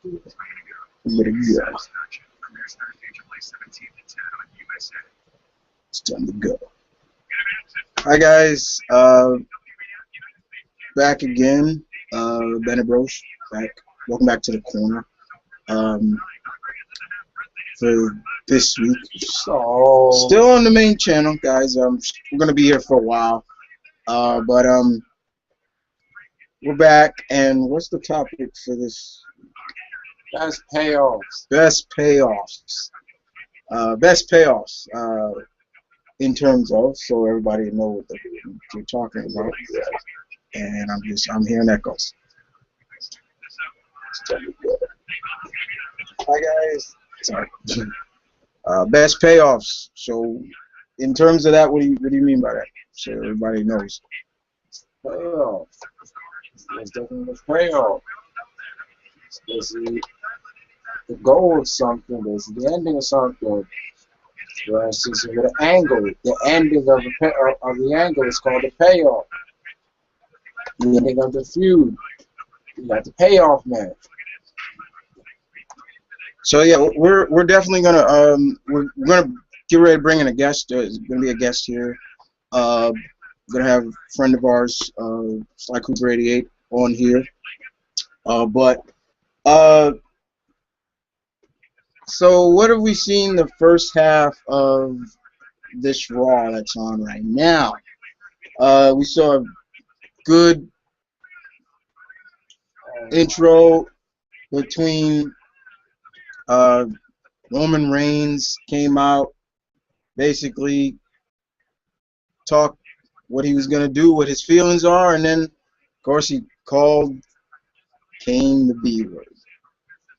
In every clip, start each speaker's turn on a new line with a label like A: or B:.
A: But yeah, it's time to go. Hi guys, back again. Bennett Bros, back. Welcome back to the corner. Um, for this week, still on the main channel, guys. We're gonna be here for a while. But we're back, and what's the topic for this?
B: Best payoffs.
A: Best payoffs. Best payoffs. In terms of, so everybody know what you're talking about. And I'm hearing echoes. Hi guys. Sorry. Best payoffs. So, in terms of that, what do you mean by that? So everybody knows.
B: Payoff. There's definitely a payoff. It's basically the goal of something. There's the ending of something. For instance, with an angle, the ending of the angle is called the payoff. The ending of the feud, you got the payoff match.
A: So yeah, we're definitely we're gonna get ready to bring in a guest. There's gonna be a guest here. We're gonna have a friend of ours, Sly Cooper 88, on here. But so what have we seen the first half of this Raw that's on right now? We saw a good intro between Roman Reigns came out, basically talked what he was gonna do, what his feelings are, and then of course he called Kane the B word.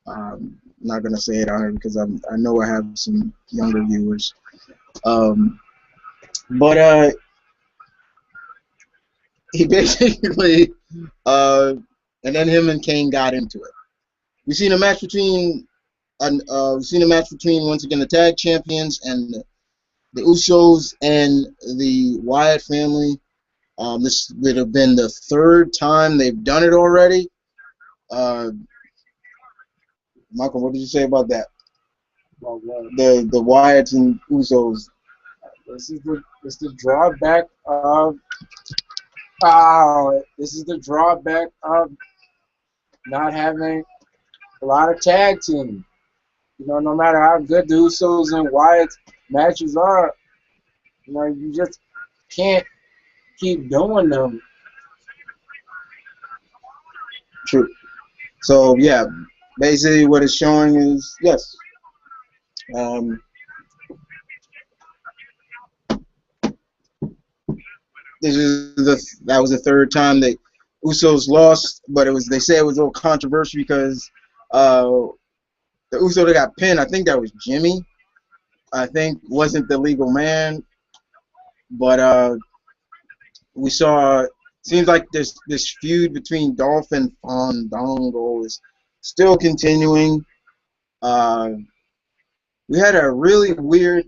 A: I'm not gonna say it on here because I know I have some younger viewers. But he basically and then him and Kane got into it. We've seen a match between once again the tag champions and the Usos and the Wyatt family. This would have been the third time they've done it already. Michael, what did you say about that? The Wyatts and Usos.
B: This is the drawback of not having a lot of tag team. You know, no matter how good the Usos and Wyatt matches are, you know, you just can't keep doing them.
A: True. So yeah, basically what it's showing is yes. That was the third time the Usos lost, but they say it was a little controversial because the Uso that got pinned, I think that was Jimmy. I think wasn't the legal man, but we saw. Seems like this feud between Dolph and Fandango is still continuing. We had a really weird.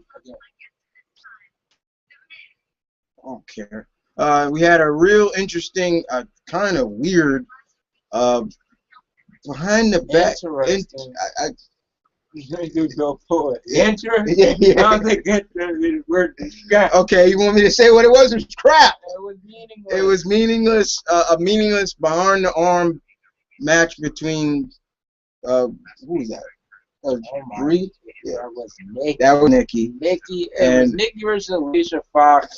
A: I don't care. We had a real interesting, kind of weird, behind the back.
B: Interesting. You go for it.
A: Yeah.
B: I don't think word.
A: Okay, you want me to say what it was? It was crap.
B: It was meaningless.
A: It was meaningless. A meaningless behind the arm match between who was that? Bree?
B: Yeah, that was Nikki.
A: That was Nikki.
B: It was Nikki versus Alicia Fox.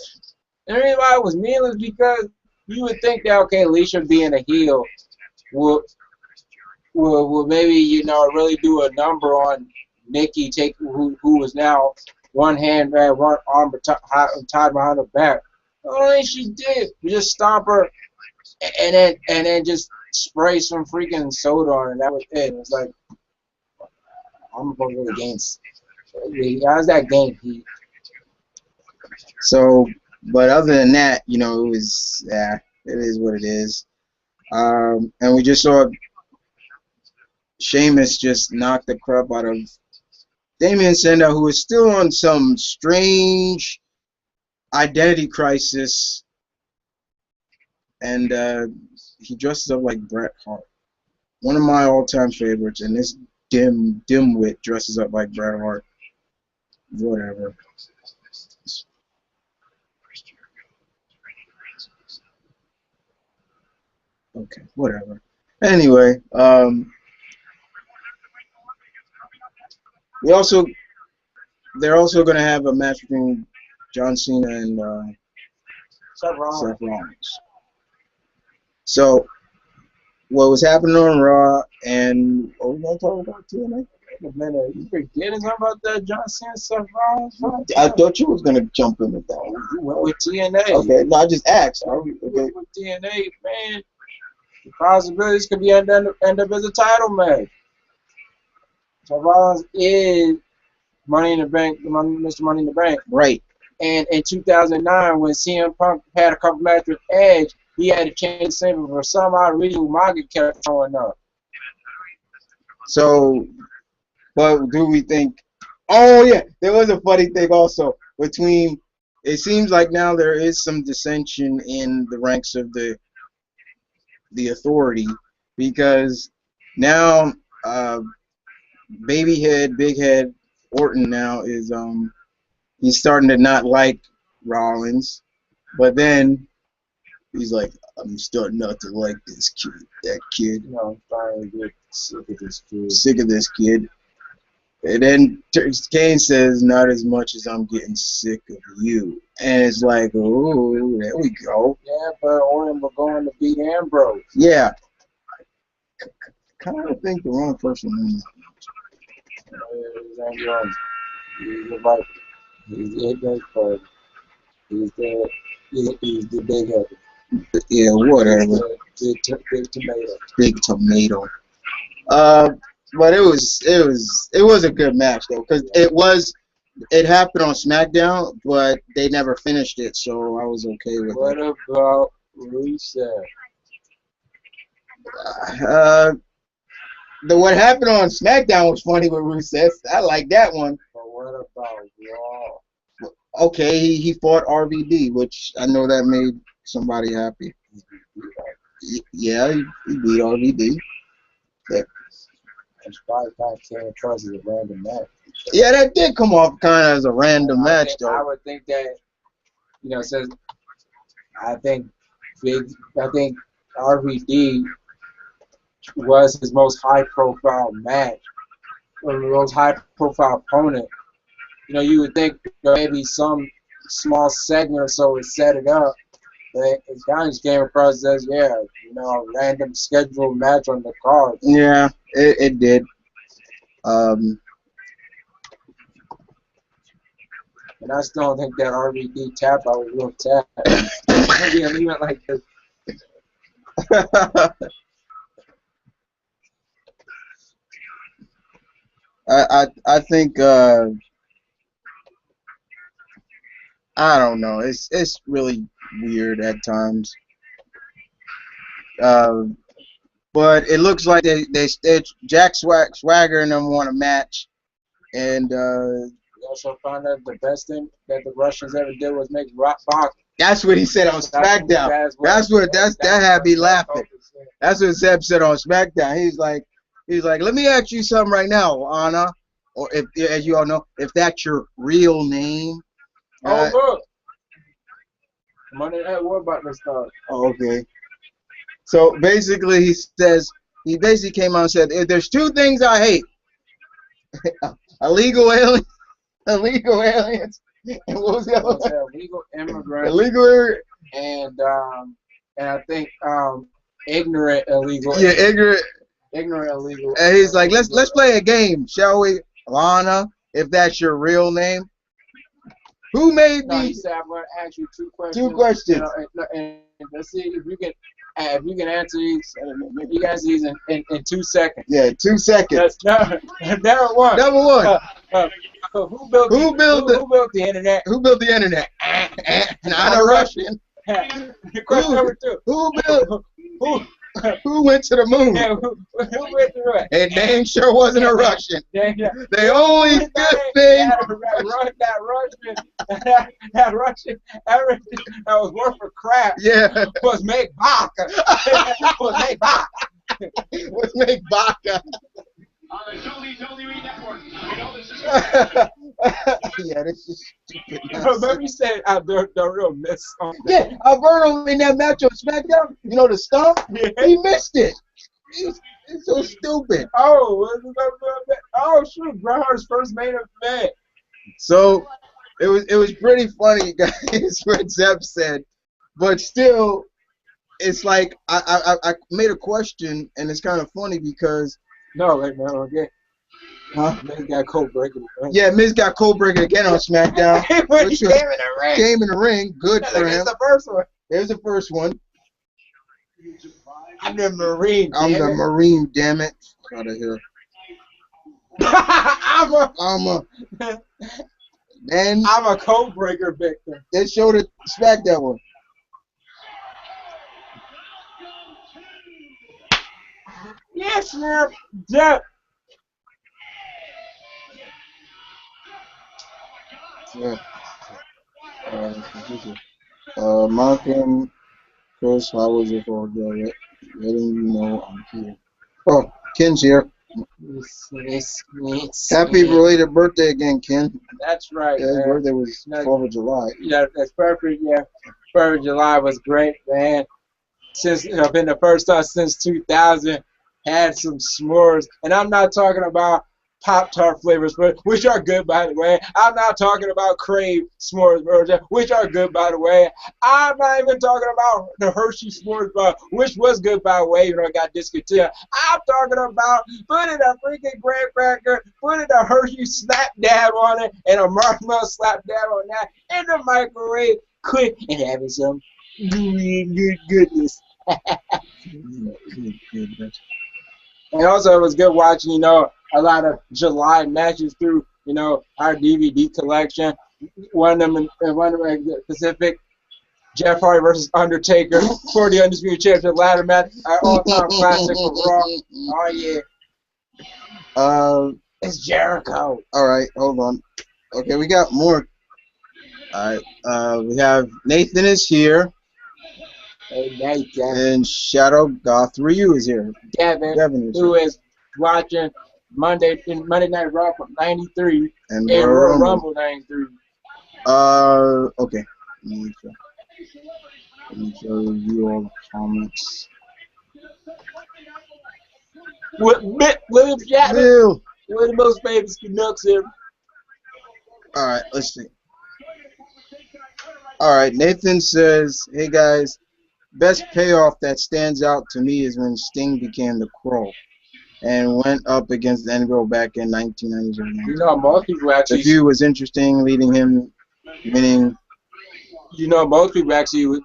B: And the reason why it was meaningless because you would think that Alicia being a heel will maybe really do a number on Nikki, who was now one arm tied behind her back. Only she did just stomp her and then just spray some freaking soda on her. And that was it. It was like I'm going to go against. How's that game, Pete?
A: So, but other than that, it was it is what it is. And we just saw Sheamus just knocked the crap out of Damien Sandow, who is still on some strange identity crisis, and he dresses up like Bret Hart. one of my all-time favorites, and this dimwit dresses up like Bret Hart. Whatever. Okay, whatever. Anyway, we also they're also gonna have a match between John Cena and
B: Seth Rollins.
A: Seth Rollins. So what was happening on Raw, and what we gonna talk about TNA?
B: Wait a minute, you forgetting something about that John Cena Seth Rollins fight?
A: I thought you was gonna jump in with that one.
B: You went with TNA.
A: Okay, no, I just asked.
B: You
A: Okay.
B: went with TNA, man. The possibilities could be end up as a title match. Seth Rollins is Money in the Bank, Mr. Money in the Bank.
A: Right.
B: And in 2009, when CM Punk had a couple matches with Edge, he had to change the symbol for some odd reason. Umaga kept showing up.
A: So, but do we think? Oh yeah, there was a funny thing also between. It seems like now there is some dissension in the ranks of the Authority, because now Big Head Orton now is he's starting to not like Rollins, but then he's like, I'm starting not to like this kid. That kid.
B: You know, I'm starting to get sick of this kid.
A: Sick of this kid. And then Kane says, not as much as I'm getting sick of you. And it's like, oh, there we go.
B: Yeah, but Orton was going to beat Ambrose.
A: Yeah. I kind of think the wrong person in
B: Ambrose. He's the Viper. He's the ignorant bird. He's the big head.
A: Yeah, whatever.
B: Big tomato.
A: Big tomato. But it was a good match though, because it happened on SmackDown, but they never finished it, so I was okay with
B: what
A: it.
B: What about Rusev?
A: What happened on SmackDown was funny with Rusev. I like that one.
B: But what about Raw?
A: Okay, he fought RVD, which I know that made somebody happy. Yeah, he beat RVD. Yeah.
B: I can't trust as a random match.
A: Yeah, that did come off kind of as a random match, though.
B: I would think that, since I think RVD was his most high-profile match, or the most high-profile opponent. You would think maybe some small segment or so would set it up. But it kind of just came across as, a random scheduled match on the card.
A: Yeah, it did.
B: And I still don't think that RVD tap out was real tap. Maybe he went like this.
A: I think I don't know. It's really weird at times. But it looks like they Jack Swagger and them want a match, and
B: we also found out the best thing that the Russians ever did was make rock box.
A: That's what he said on SmackDown. That had me laughing. That's what Zeb said on SmackDown. He's like, let me ask you something right now, Anna, or if, as you all know, if that's your real name.
B: Look. Monday Night War about to start.
A: Oh, okay. So basically, he came out and said, if there's two things I hate, illegal aliens, and what was the other one?
B: Illegal immigrants.
A: Illegal,
B: and I think ignorant illegal.
A: Yeah, ignorant
B: illegal.
A: And he's like, let's play a game, shall we, Lana? If that's your real name. Who made
B: No,
A: me?
B: he said I'm going to ask you two questions.
A: Two questions.
B: And let's see if you can answer these. You can answer these in 2 seconds.
A: Yeah, 2 seconds.
B: Number one.
A: Number one.
B: Who built the internet?
A: Who built the internet? Not a Russian.
B: Question number two.
A: Who went to the moon?
B: Yeah, who went to the
A: And name sure wasn't a Russian.
B: Yeah.
A: The only good thing.
B: That Russian everything that was worth for crap
A: Yeah.
B: was made back. Was made back.
A: with M.V.K.
C: On the WWE Network. You know this is
A: Yeah, this is stupid.
B: Remember you said the real miss on that.
A: Yeah, Alberto in that match on SmackDown, you know the stomp?
B: Yeah.
A: He missed it. It's so stupid.
B: Oh, shoot, Bret Hart's first main event.
A: So it was pretty funny, guys, what Zeb said. But still, it's like I made a question, and it's kind of funny because
B: No, wait, no, okay.
A: huh?
B: Miz got cold breaking.
A: Yeah, Miz got cold breaking again on SmackDown.
B: When he
A: which
B: came
A: was-
B: in the ring.
A: Came in the ring, good
B: That's
A: for
B: like,
A: him.
B: it's the first one.
A: There's the first one.
B: I'm the Marine.
A: I'm
B: damn
A: the
B: it.
A: Marine, damn it. Out of here.
B: I'm
A: Then
B: a code breaker victim.
A: they showed the SmackDown one.
B: Yes, man. Yeah.
A: Yeah. Malcolm, Chris, how was it for letting you know I'm here? Oh, Ken's here. Happy belated birthday again, Ken.
B: That's right,
A: Yeah, his
B: man.
A: birthday was
B: No,
A: 4th of July.
B: Yeah, that's perfect. Yeah, 4th of July was great, man. Since been the first time since 2000, had some s'mores, and I'm not talking about Pop-Tart flavors, but which are good, by the way. I'm not talking about Crave s'mores, which are good, by the way. I'm not even talking about the Hershey s'mores bar, which was good, by the way, even though it got discontinued. I'm talking about putting a freaking graham cracker, putting a Hershey slap dab on it, and a marshmallow slap dab on that in the microwave, quick, and having some good goodness. And also, it was good watching, a lot of July matches through, our DVD collection. One of them in Pacific, Jeff Hardy versus Undertaker for the Undisputed Championship ladder match. Our all-time classic for Raw. Oh, yeah. It's Jericho.
A: All right, hold on. Okay, we got more. All right, we have Nathan is here.
B: Hey, Nathan.
A: And Shadow Goth Ryu is here.
B: Devin
A: is
B: who
A: here.
B: is watching Monday Night Raw from '93
A: And
B: and
A: Royal
B: Royal
A: Rumble.
B: Rumble '93.
A: Okay. Let me review all the comments.
B: William Shatner,
A: Bill.
B: one of the most famous Canucks here.
A: All right, let's see. All right, Nathan says, hey guys, best payoff that stands out to me is when Sting became the Crow and went up against the NWO back in 1997.
B: Most people actually.
A: The feud was interesting, leading him winning.
B: Most people actually.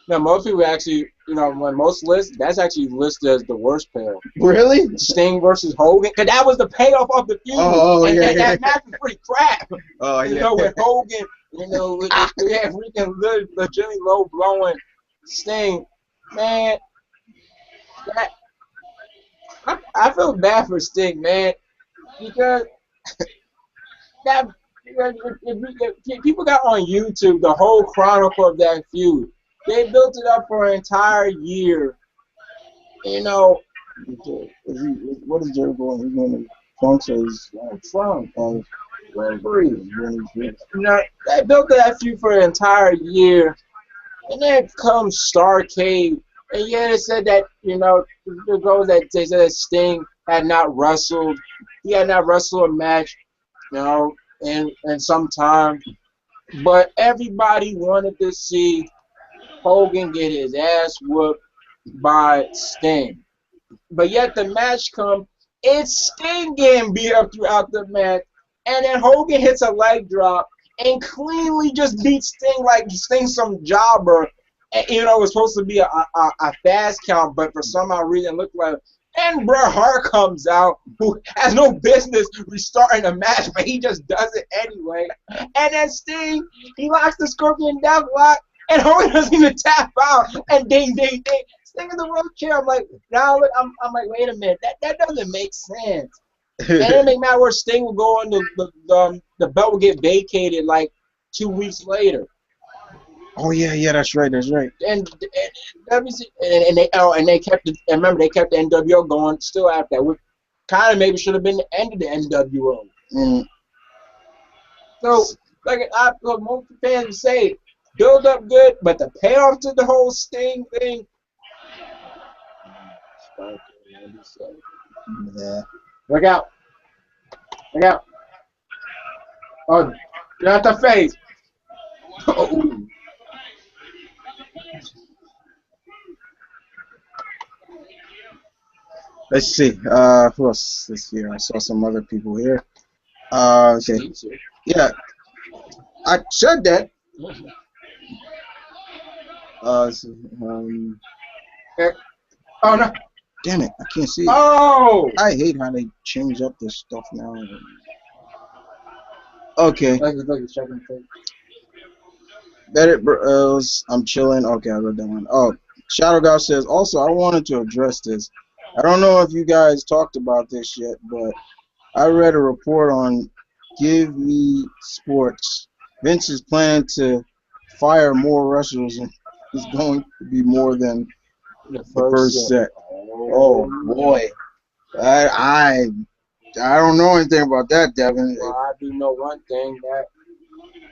B: Most people actually, when most lists, that's actually listed as the worst payoff.
A: Really?
B: Sting versus Hogan, because that was the payoff of the feud. That match was pretty crap.
A: Oh, yeah.
B: With Hogan, we had freaking legitimately low blowing Sting. Man, I feel bad for Sting, man, because if people got on YouTube the whole chronicle of that feud. They built it up for an entire year.
A: What is Jericho? He's going to Trunks or he's
B: Trump.
A: Referee.
B: They built that feud for an entire year. And then comes Starrcade. And yeah, they said that, the goal that they said that Sting had not wrestled. He had not wrestled a match, in some time. But everybody wanted to see Hogan get his ass whooped by Sting. But yet the match comes, it's Sting getting beat up throughout the match, and then Hogan hits a leg drop and cleanly just beats Sting like Sting's some jobber. And, it was supposed to be a fast count, but for some odd reason it looked like. And Bret Hart comes out, who has no business restarting a match, but he just does it anyway. And then Sting, he locks the Scorpion Death Lock, and Hogan doesn't even tap out. And ding, ding, ding. Sting in the wheelchair. I'm like, I'm like, wait a minute. That doesn't make sense. And it didn't make matter where Sting will go on the belt will get vacated like 2 weeks later.
A: Oh yeah, that's right, that's right.
B: And WC, and they kept it. And remember, they kept the NWO going still after that. Which kind of maybe should have been the end of the NWO.
A: Mm.
B: So, like most fans say, build up good, but the payoff to the whole Sting thing.
A: Yeah.
B: Look out! Look out! Oh, not the face. Oh.
A: Let's see. Who else this year? I saw some other people here. Okay. Yeah, I said that. So,
B: Oh no!
A: damn it, I can't see it.
B: Oh!
A: I hate how they change up this stuff now. Okay. Bennett, I'm chilling. Okay, I read that one. Oh, Shadow God says, also, I wanted to address this. I don't know if you guys talked about this yet, but I read a report on Give Me Sports. Vince is planning to fire more wrestlers, and it's going to be more than the first set. Oh boy, I don't know anything about that, Devin.
B: Well, I do know one thing, that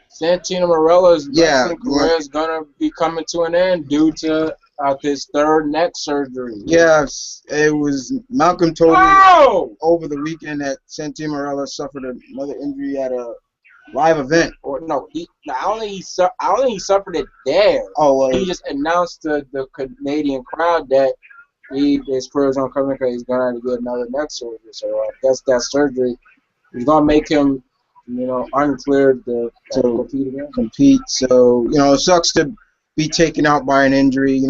B: Santino Marella's wrestling career is gonna be coming to an end due to his third neck surgery.
A: Yes, it was Malcolm told me over the weekend that Santino Marella suffered another injury at a live event.
B: Or no, I don't think he suffered it there.
A: Oh, well,
B: he just announced to the Canadian crowd that his career is gonna come in because he's gonna have to get another neck surgery. So I guess that surgery is gonna make him, uncleared to
A: compete. So it sucks to be taken out by an injury.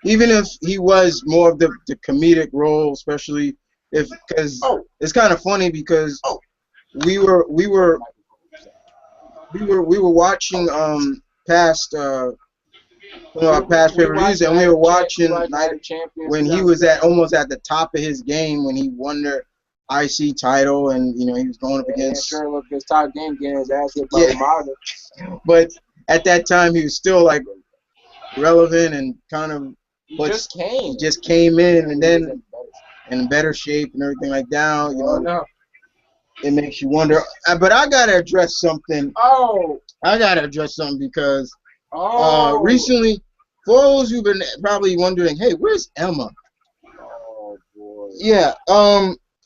A: Even if he was more of the comedic role, especially because it's kind of funny because we were watching past past pay-per-views, and we were watching when he was almost at the top of his game when he won the IC title, and he was going up against.
B: Sure, look, his top game getting his ass hit by Umaga.
A: But at that time, he was still like relevant and kind of. Just came in, and then in better shape and everything like that. It makes you wonder. But I gotta address something. I gotta address something because recently, for those who've been probably wondering, hey, where's Emma?
B: Oh boy.
A: Yeah.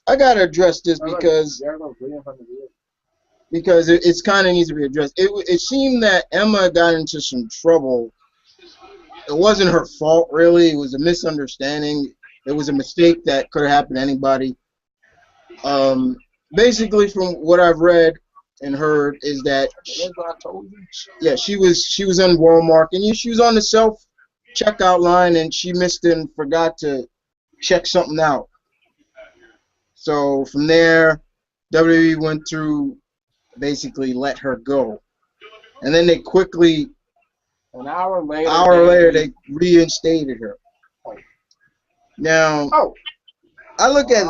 A: I gotta address this because it's kind of needs to be addressed. It seemed that Emma got into some trouble. It wasn't her fault, really. It was a misunderstanding. It was a mistake that could have happened to anybody. Basically, from what I've read and heard, is that she was in Walmart, and she was on the self checkout line, and she missed it and forgot to check something out. So from there, WWE went through, basically let her go, and then they quickly.
B: An hour later,
A: they reinstated her. Now, I look at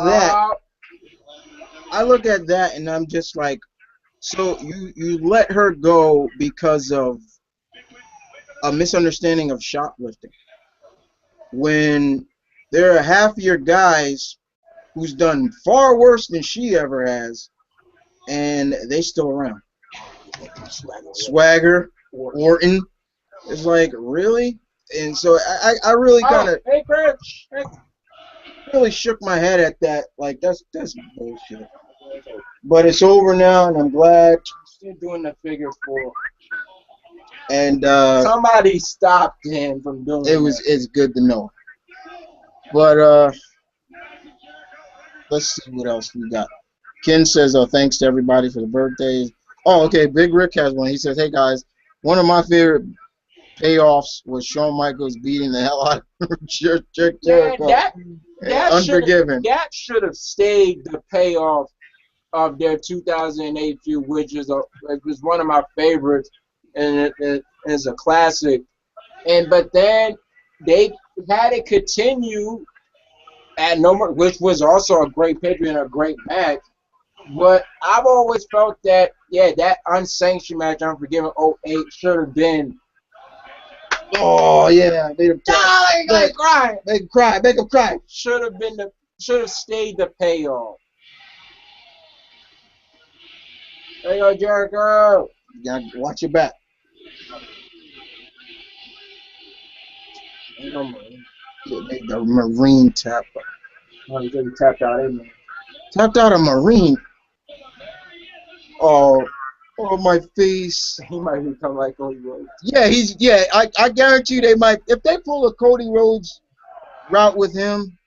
A: that, and I'm just like, so you let her go because of a misunderstanding of shoplifting, when there are half of your guys who's done far worse than she ever has, and they still around. Swagger, Orton. It's like, really? And so I really kind of really shook my head at that. Like, that's bullshit. But it's over now, and I'm glad.
B: Still doing the figure 4.
A: And
B: somebody stopped him from doing
A: It's good to know. But let's see what else we got. Ken says, thanks to everybody for the birthdays. Oh, okay. Big Rick has one. He says, hey, guys, one of my favorite payoffs was Shawn Michaels beating the hell out of Jericho. Unforgiven.
B: That should have stayed the payoff of their 2008 feud, which was one of my favorites, and it is a classic. But then they had it continue at no more, which was also a great picture and a great match. But I've always felt that that unsanctioned match, Unforgiven 08, should have been
A: Oh yeah, made him
B: Cry.
A: Make him cry. Make him cry.
B: Should have stayed the payoff. There you go, Jericho.
A: You gotta watch your back.
B: Ain't no money.
A: The Marine tap.
B: Oh, he just tapped out in
A: Tapped out a Marine. Oh, my face.
B: He might become like Cody Rhodes.
A: Yeah, I guarantee you they might, if they pull a Cody Rhodes route with him.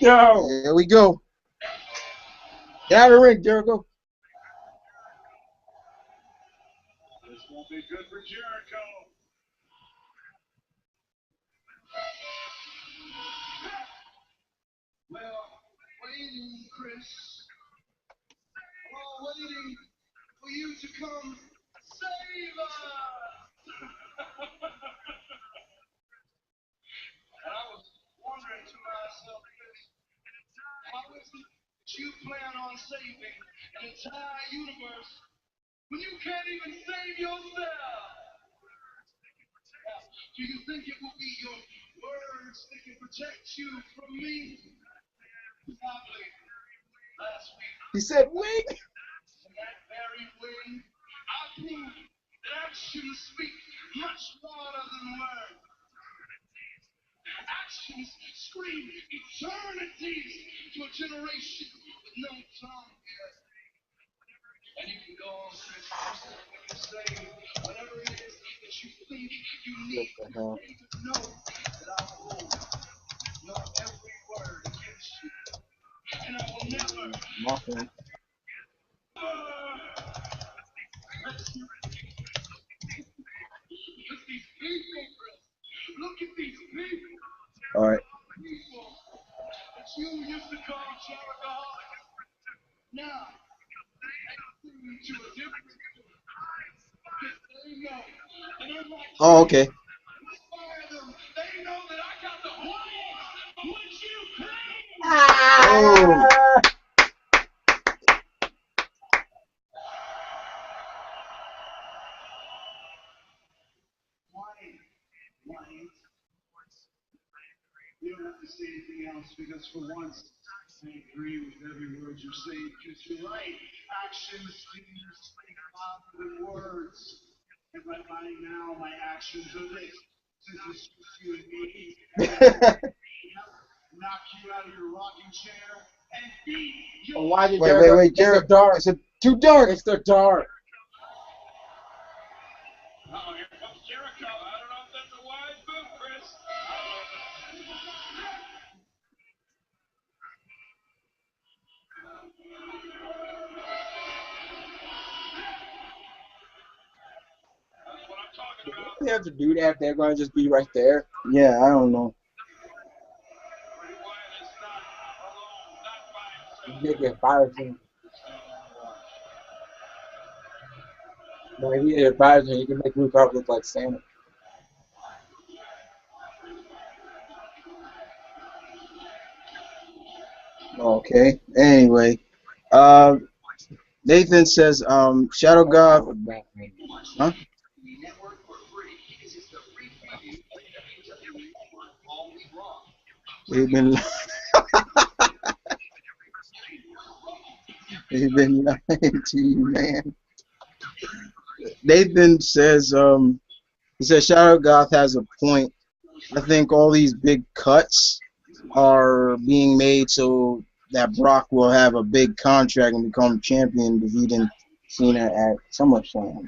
B: No.
A: Here we go. Get out of the ring, Jericho.
C: This won't be good for Jericho. Well, waiting, Chris. We're all waiting for you to come save us. And I was wondering to myself, Chris, how is it that you plan on saving an entire universe when you can't even save yourself? Do you think it will be your words that can protect you from me? Sadly, last week,
A: He said, wing.
C: in that very wing, I proved that actions speak much louder than words. Actions scream eternities to a generation with no tongue. And you can go on, Chris, you can say whatever it is that you think you need.
B: What the hell?
C: But know that I will know every word against you. And I will never
B: Muffin.
C: let you. Because these people, Chris, look at these people.
A: All right.
C: People that you used to call Jericho. Now, they to a different people. Because they know that I'm like,
A: Oh, okay.
C: inspire them. They know that I got the plan of what you claim.
A: Oh.
C: Why? You don't have to say anything else because for once, I agree with every word you're saying because you're right. Actions speak louder than words. And right now, my actions are this. Since it's just you and me, knock you out of your rocking chair and beat your...
B: Why did
A: Wait,
B: Jericho?
A: Jericho.
B: It's the dark.
A: It's too dark.
B: It's the dark.
C: Oh, here comes Jericho. I don't know if that's a wise move, Chris. That's what I'm talking about.
B: They have to do that if they're going to just be right there.
A: Yeah, I don't know.
C: Bray Wyatt is not alone, not by himself.
B: They get fired him. No, if he get fired him, he can make Luke Harper look like Santa.
A: Okay. Anyway, Nathan says, Shadow God. Huh? We've been we've been lying to you, man. Nathan says, he says Shadow Goth has a point. I think all these big cuts are being made so that Brock will have a big contract and become champion, defeating Cena at SummerSlam.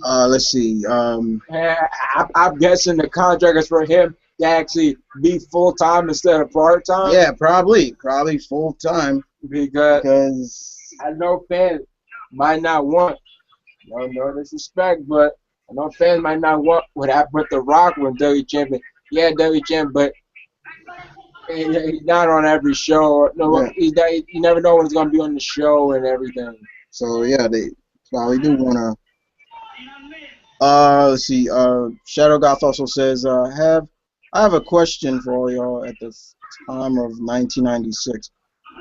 A: Let's see.
B: I'm guessing the contract is for him to actually be full time instead of part time.
A: Yeah, probably full time
B: because I know fans might not want. No disrespect, but I know fans might not want what happened with The Rock when WWE champion. Yeah, WWE champion, but he's not on every show. No,
A: yeah.
B: He's not, you never know when he's gonna be on the show and everything.
A: So yeah, they probably do wanna. Let's see. Shadow Goth also says, I have a question for all y'all at this time of 1996.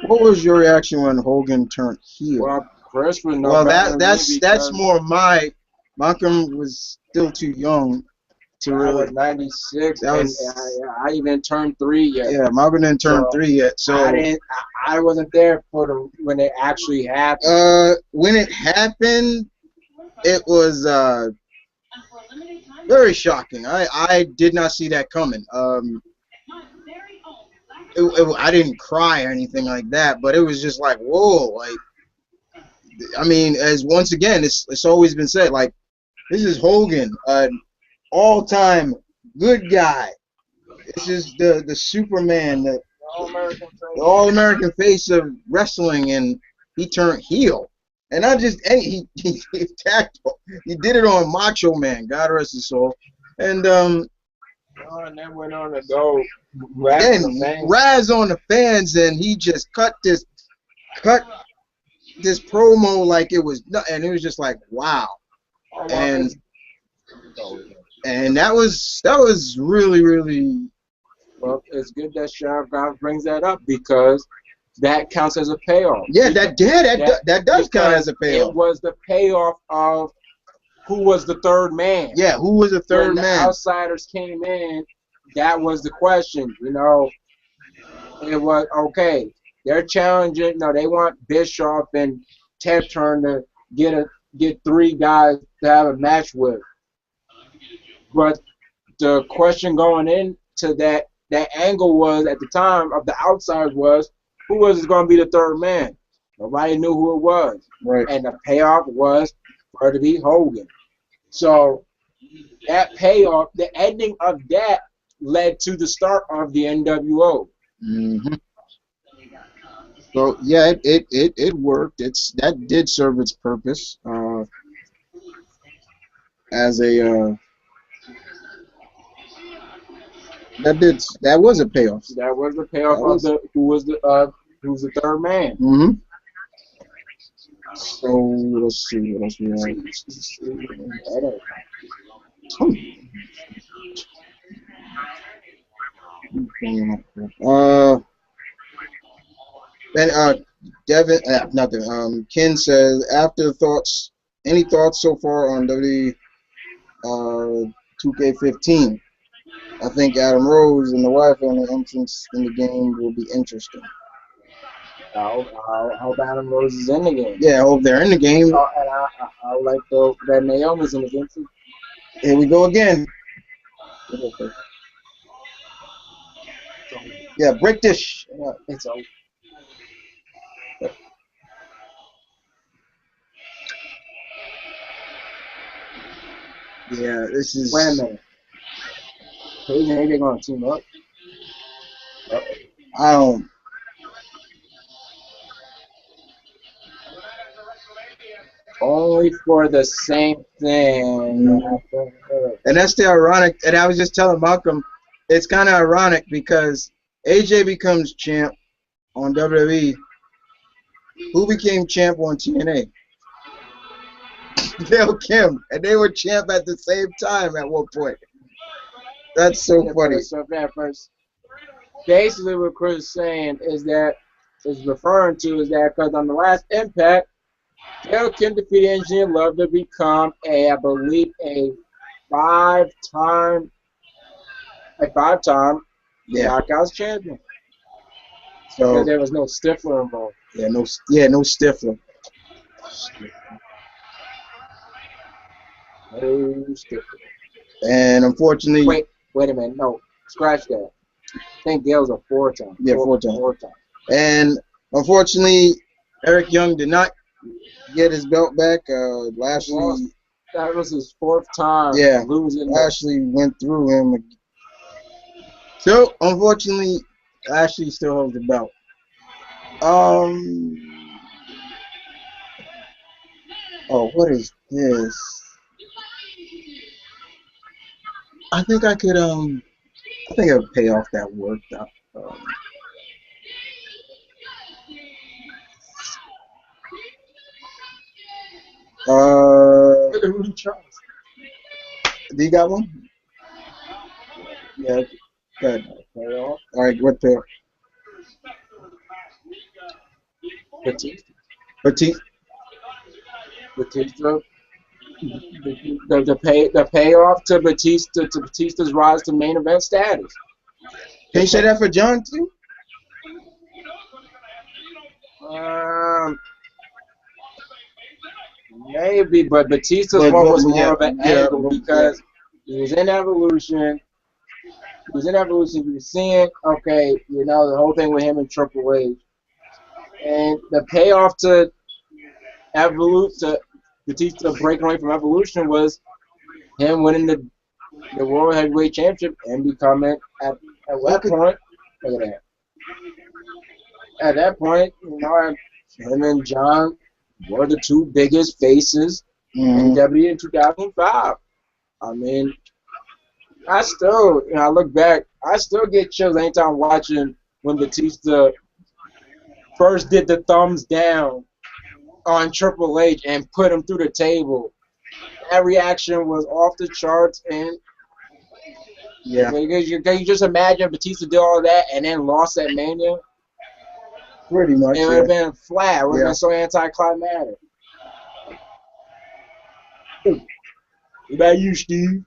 A: What was your reaction when Hogan turned heel?
B: Well, Chris was no
A: Well,
B: better than me
A: that's
B: because
A: more my. Malcolm was still too young to
B: I
A: really.
B: was 96
A: That
B: and
A: was
B: I even turned 3 yet.
A: yeah. Malcolm didn't turn
B: So
A: 3 yet, so
B: I wasn't there for when it actually happened.
A: when it happened, it was very shocking. I did not see that coming. I didn't cry or anything like that, but it was just like whoa. Like I mean, as once again, it's always been said like this is Hogan, all time good guy. This is the Superman, the All American face of wrestling, and he turned heel. And not just any, he attacked, he did it on Macho Man, God rest his soul. And
B: And then went on to go
A: then razz on the fans, and he just cut this promo like it was, and it was just like wow. And that was really.
B: Well, it's good that Sheriff Grimes brings that up because that counts as a payoff.
A: Yeah, that does count as a payoff.
B: It was the payoff of who was the third man.
A: Yeah, who was the third
B: when
A: man?
B: The outsiders came in, that was the question. You know, it was okay. They're challenging. No, they want Bischoff and Ted Turner to get 3 guys to have a match with. But the question going into that angle was at the time of the outsiders was who was going to be the third man. Nobody knew who it was.
A: Right.
B: And the payoff was for it to be Hogan. So that payoff, the ending of that led to the start of the NWO.
A: Mm-hmm. So yeah, it worked. That did serve its purpose as a that was a payoff.
B: That was the payoff of who's the third man.
A: Mm-hmm. So let's see what else we have. And Devin, nothing. Ken says afterthoughts. Any thoughts so far on WWE 2K15? I think Adam Rose and the wife and the entrance in the game will be interesting.
B: I hope Adam Rose is in the game.
A: Yeah, I hope they're in the game.
B: And I like that Naomi's in the game too.
A: Here we go again. Yeah, break this.
B: It's over.
A: Yeah, this is.
B: Wait a minute. Paige and AJ gonna team up?
A: I don't.
B: Only for the same thing.
A: And that's the ironic. And I was just telling Malcolm, it's kind of ironic because AJ becomes champ on WWE. Who became champ on TNA? Gail Kim, and they were champ at the same time at one point. That's so funny.
B: So first, basically what Chris is saying is referring to that because on the last Impact, Gail Kim defeated Engineer Love to become I believe a five-time Knockouts champion. So because there was no Stifler involved.
A: Yeah, no Stifler.
B: No Stifler.
A: And unfortunately,
B: wait a minute. No, scratch that. I think Gail's a 4-time.
A: Yeah, 4-time. And unfortunately, Eric Young did not get his belt back. Lashley.
B: That was his 4th time.
A: Yeah,
B: losing.
A: Lashley went through him. So unfortunately, Lashley still holds the belt. Oh, what is this? I think I could I think I would pay off that work. Do you got one? Yeah. Good. All right. What pair?
B: Batista.
A: Batista.
B: Batista. The payoff to Batista's rise to main event status.
A: Can you say that for John too?
B: Um, maybe, but Batista's one was more of an angle because he was in Evolution. He was in Evolution. You were seeing, okay, you know, the whole thing with him and Triple H, and the payoff to Evolution, to Batista breaking away from Evolution was him winning the World Heavyweight Championship and becoming at that point. Look at that. At that point, you know, him and John were the two biggest faces in WWE in 2005. I mean, I still, you know, I look back, I still get chills anytime watching when Batista first did the thumbs down on Triple H and put him through the table. That reaction was off the charts, and
A: Yeah.
B: you just imagine Batista did all that and then lost at Mania.
A: Pretty much.
B: It would have been flat. It would have been so anticlimactic. What about you, Steve?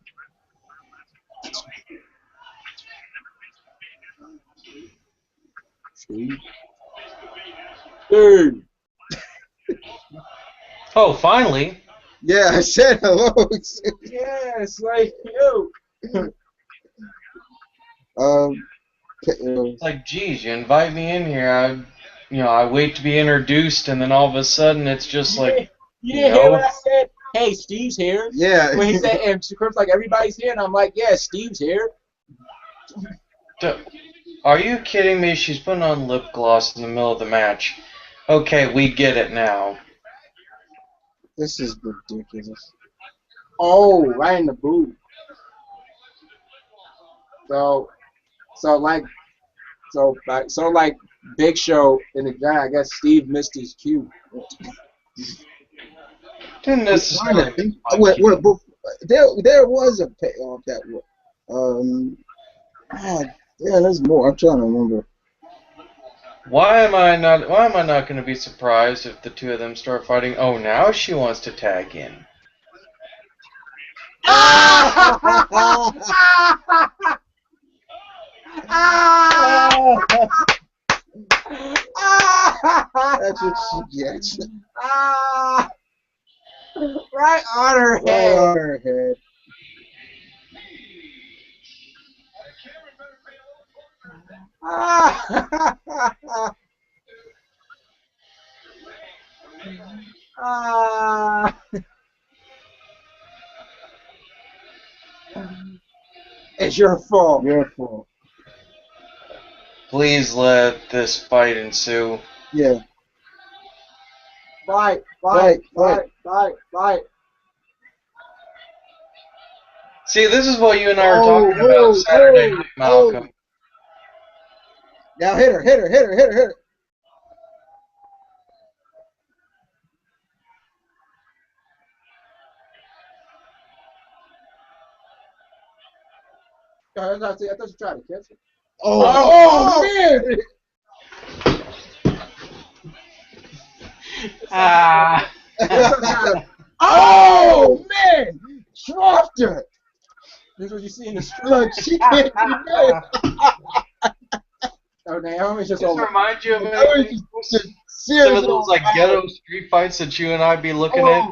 B: Steve? Hey.
D: Oh, finally.
A: Yeah, I said hello.
B: Yes, like you.
D: It's like, geez, you invite me in here. I wait to be introduced, and then all of a sudden, it's just like,
B: you didn't hear what I said? Hey, Steve's here.
A: Yeah.
B: When he said, and Kurt's like, everybody's here, and I'm like, yeah, Steve's here.
D: Are you kidding me? She's putting on lip gloss in the middle of the match. Okay, we get it now.
A: This is ridiculous.
B: Oh, right in the booth. So like Big Show in the guy, I guess Steve missed his cue.
D: Didn't necessarily.
A: There was a payoff that yeah, there's more. I'm trying to remember.
D: Why am I not going to be surprised if the two of them start fighting? Oh, now she wants to tag in.
A: That's what she gets.
B: Right on her head.
A: Right on her head.
B: It's your fault.
A: Your fault.
D: Please let this fight ensue.
A: Yeah.
B: Fight.
D: See, this is what you and I were talking about Saturday night, Malcolm.
A: Now hit her.
B: I thought you tried to catch it.
A: Oh man! Oh man! Dropped her.
B: This is what you see in the street.
A: Look, she can't do that.
B: Oh, Naomi's just
D: This
B: over.
D: reminds you of anything? Some of those like ghetto street fights that you and I be looking at.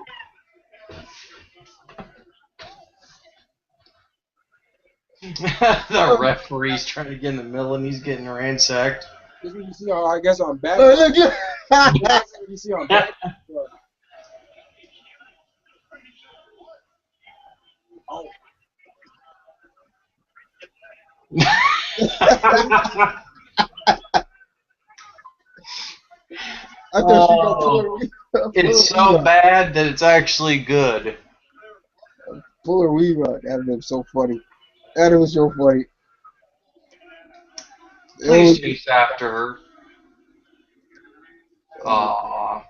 D: The referee's trying to get in the middle and he's getting ransacked.
B: This is what you see on, I guess, on back.
A: Look.
B: This is what you see on back. Oh.
A: I thought she got pull her.
D: It's so bad that it's actually good.
A: Pull her weave out. That was so funny. That was so funny.
D: Please chase after her. Aww.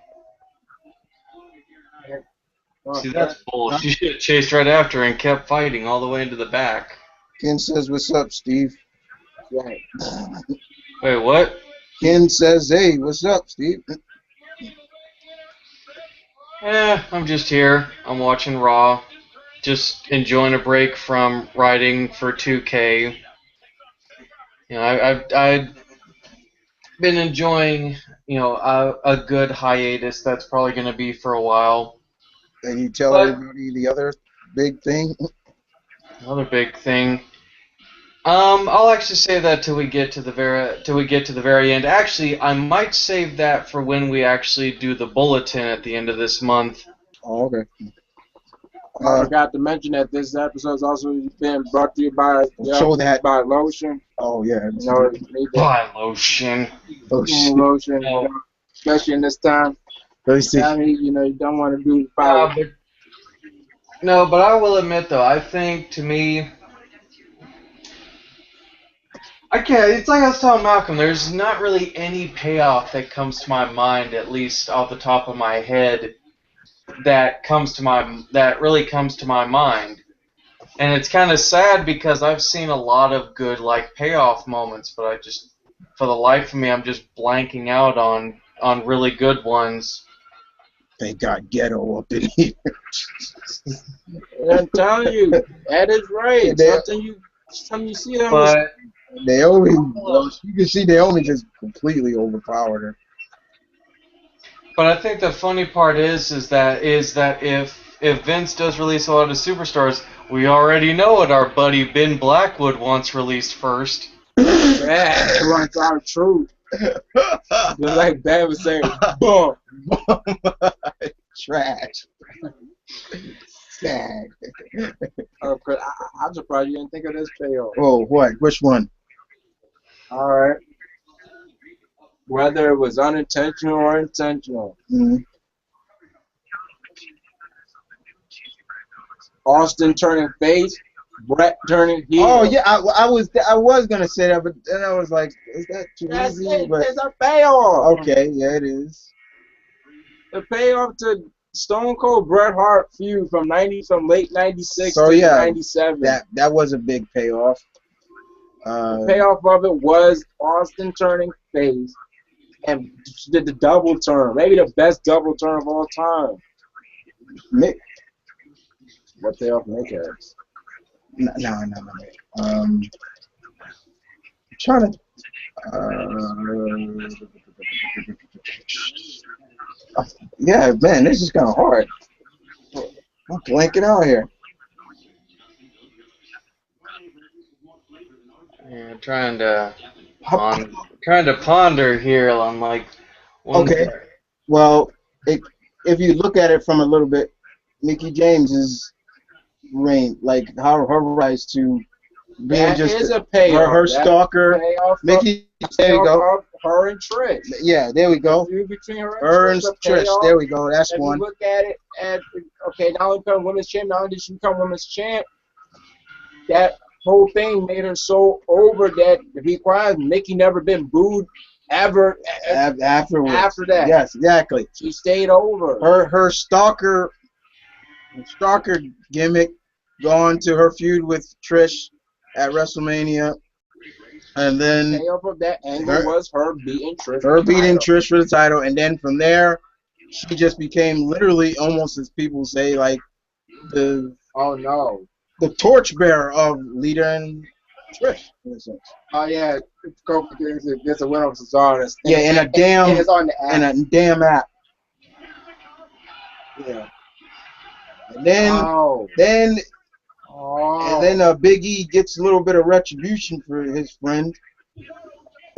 D: See, that's bull. She should have chased right after her and kept fighting all the way into the back.
A: Ken says, "What's up, Steve?"
B: Right.
D: Wait, what?
A: Ken says, "Hey, what's up, Steve?"
D: I'm just here. I'm watching Raw. Just enjoying a break from writing for 2K. I've been enjoying, a good hiatus that's probably going to be for a while.
A: And you tell
D: But
A: everybody the other big thing.
D: another big thing. I'll actually save that till we get to the very end. Actually, I might save that for when we actually do the bulletin at the end of this month.
A: Oh, okay.
B: I forgot to mention that this episode is also being brought to you by
A: Show that.
B: by lotion.
A: Oh yeah.
B: You know, you need to
D: Buy lotion.
A: Oh shit.
B: lotion,
D: No.
B: especially in this time.
A: Let me see.
B: I mean, you don't want to do
D: Uh,
B: fire.
D: but, no, but I will admit though, I think to me, I can't. It's like I was telling Malcolm. There's not really any payoff that comes to my mind, at least off the top of my head, that really comes to my mind. And it's kind of sad because I've seen a lot of good like payoff moments, but I just, for the life of me, I'm just blanking out on really good ones.
A: They got ghetto up in here.
B: I'm telling you, that is right.
A: Yeah, they-
B: Something you see that was
D: But
A: Naomi, well, you can see Naomi just completely overpowered her.
D: but I think the funny part is that if Vince does release a lot of superstars, we already know what our buddy Ben Blackwood wants released first.
B: bad. It runs our truth. Just like Ben was saying, boom.
A: Trash. Sad.
B: I'm surprised you didn't think of this payoff.
A: Oh, what? Which one?
B: All right. Whether it was unintentional or intentional.
A: Mhm.
B: Austin turning face, Brett turning heel.
A: Oh yeah, I was gonna say that, but then I was like, is that too
B: That's
A: easy?
B: it.
A: But
B: It's a payoff.
A: okay, yeah, it is.
B: The payoff to Stone Cold Bret Hart feud from late '96
A: So
B: to
A: yeah,
B: '97.
A: that was a big payoff.
B: The payoff of it was Austin turning face and did the double turn, maybe the best double turn of all time.
A: Mick,
B: What payoff Mick has?
A: no. I'm trying to. Yeah, man, this is kind of hard. I'm blanking out here.
D: Yeah, trying to ponder here. I'm like,
A: Okay. Well, if you look at it from a little bit, Mickey James's reign, like her rise to being
B: That
A: just
B: is a payoff.
A: her
B: That's
A: stalker.
B: payoff
A: Mickey, there you go.
B: of her and Trish.
A: Yeah, there we go.
B: Feud between her
A: Her
B: and
A: and
B: Trish.
A: Trish, there we go. That's
B: If
A: one.
B: you look at it, okay, not only become women's champ, not only did she become women's champ, that whole thing made her so over that, to be quiet, Mickey never been booed ever
A: Afterwards.
B: after that.
A: Yes, exactly.
B: She stayed over.
A: Her stalker gimmick gone to her feud with Trish at WrestleMania, and then
B: Payoff of that angle was her beating Trish.
A: her beating
B: title.
A: Trish for the title, and then from there, she just became literally almost, as people say, like the
B: Oh no.
A: torchbearer of Lita and Trish. In a sense.
B: Oh yeah. Kofi gets a win on Cesaro.
A: Yeah, and
B: it's on the app.
A: and a damn app.
B: Yeah.
A: And then
B: Oh.
A: then
B: Oh.
A: and then Big E gets a little bit of retribution for his friend.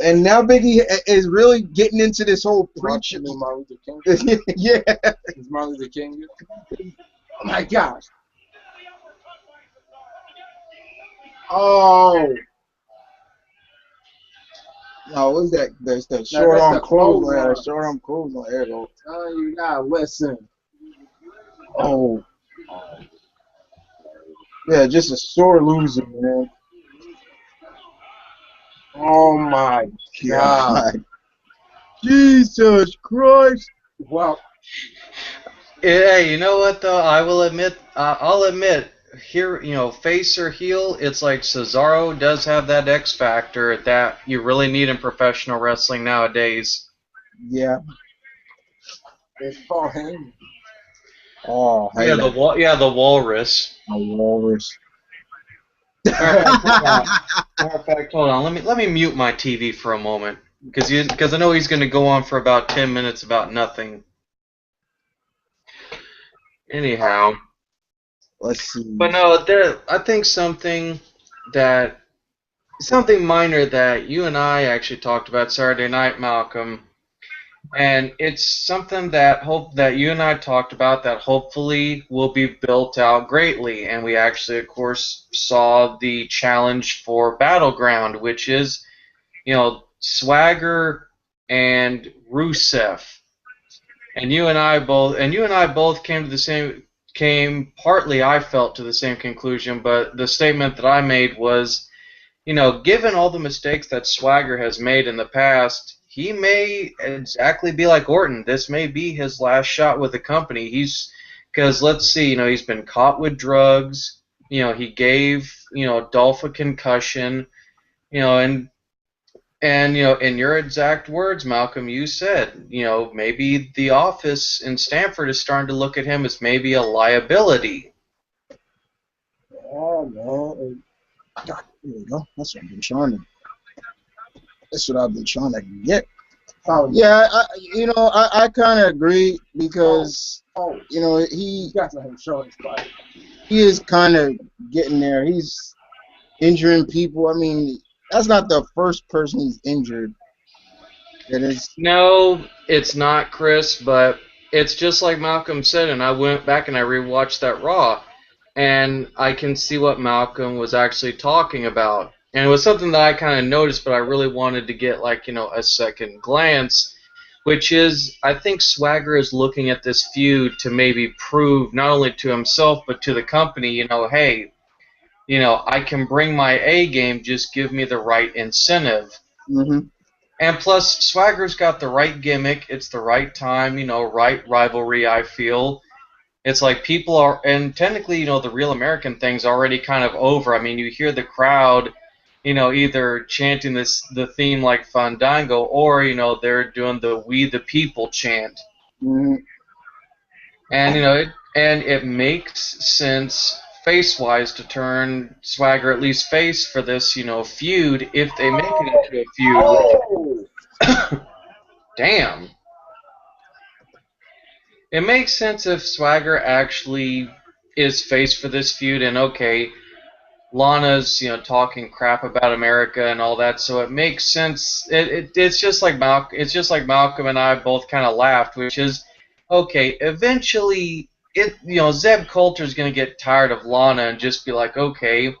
A: And now Big E is really getting into this whole preaching.
B: Martin Luther King.
A: Yeah.
B: Is Martin Luther King? Oh my gosh. Oh.
A: No, what's that? That's the
B: that's
A: short arm
B: the
A: close.
B: clothesline.
A: Short arm close. There you go.
B: Oh, you gotta listen.
A: Oh. Yeah, just a sore loser, man.
B: Oh my God.
A: God. Jesus Christ.
B: Well,
D: Hey, you know what though? I'll admit, here, face or heel, it's like Cesaro does have that X factor that you really need in professional wrestling nowadays.
A: Yeah.
B: it's Paul Heyman.
A: Oh, I
D: Yeah,
A: like
D: the walrus.
A: a walrus.
D: Matter of fact, hold on. Let me mute my TV for a moment because I know he's going to go on for about 10 minutes about nothing. Anyhow,
A: Let's see.
D: but no, I think something minor that you and I actually talked about Saturday night, Malcolm, and it's something that you and I talked about that hopefully will be built out greatly. And we actually, of course, saw the challenge for Battleground, which is Swagger and Rusev. And you and I both came partly, I felt, to the same conclusion, but the statement that I made was, given all the mistakes that Swagger has made in the past, he may exactly be like Orton. This may be his last shot with the company. Because let's see, he's been caught with drugs. He gave, Dolph a concussion. And in your exact words, Malcolm, you said, maybe the office in Stanford is starting to look at him as maybe a liability.
A: Oh no! God, there we go. That's what I've been trying to. That's what I've been trying to get.
B: Oh,
A: Yeah, I kind of agree because
B: you got to let him show his body.
A: he is kind of getting there. He's injuring people. I mean, that's not the first person he's injured. That is.
D: No, it's not, Chris, but it's just like Malcolm said, and I went back and I rewatched that Raw, and I can see what Malcolm was actually talking about. And it was something that I kind of noticed, but I really wanted to get, a second glance, which is I think Swagger is looking at this feud to maybe prove not only to himself, but to the company, hey, I can bring my A game, just give me the right incentive.
A: Mm-hmm.
D: And plus, Swagger's got the right gimmick. It's the right time, right rivalry, I feel. It's like people are, and technically, the Real American thing's already kind of over. I mean, you hear the crowd, either chanting the theme like Fandango, or, they're doing the We the People chant.
A: Mm-hmm.
D: And, it makes sense face-wise to turn Swagger at least face for this, feud if they make it into a feud. Damn. It makes sense if Swagger actually is face for this feud, and okay, Lana's talking crap about America and all that, so it makes sense. It's just like Malcolm and I both kind of laughed, which is okay. Eventually, Zeb Coulter's gonna get tired of Lana and just be like, okay,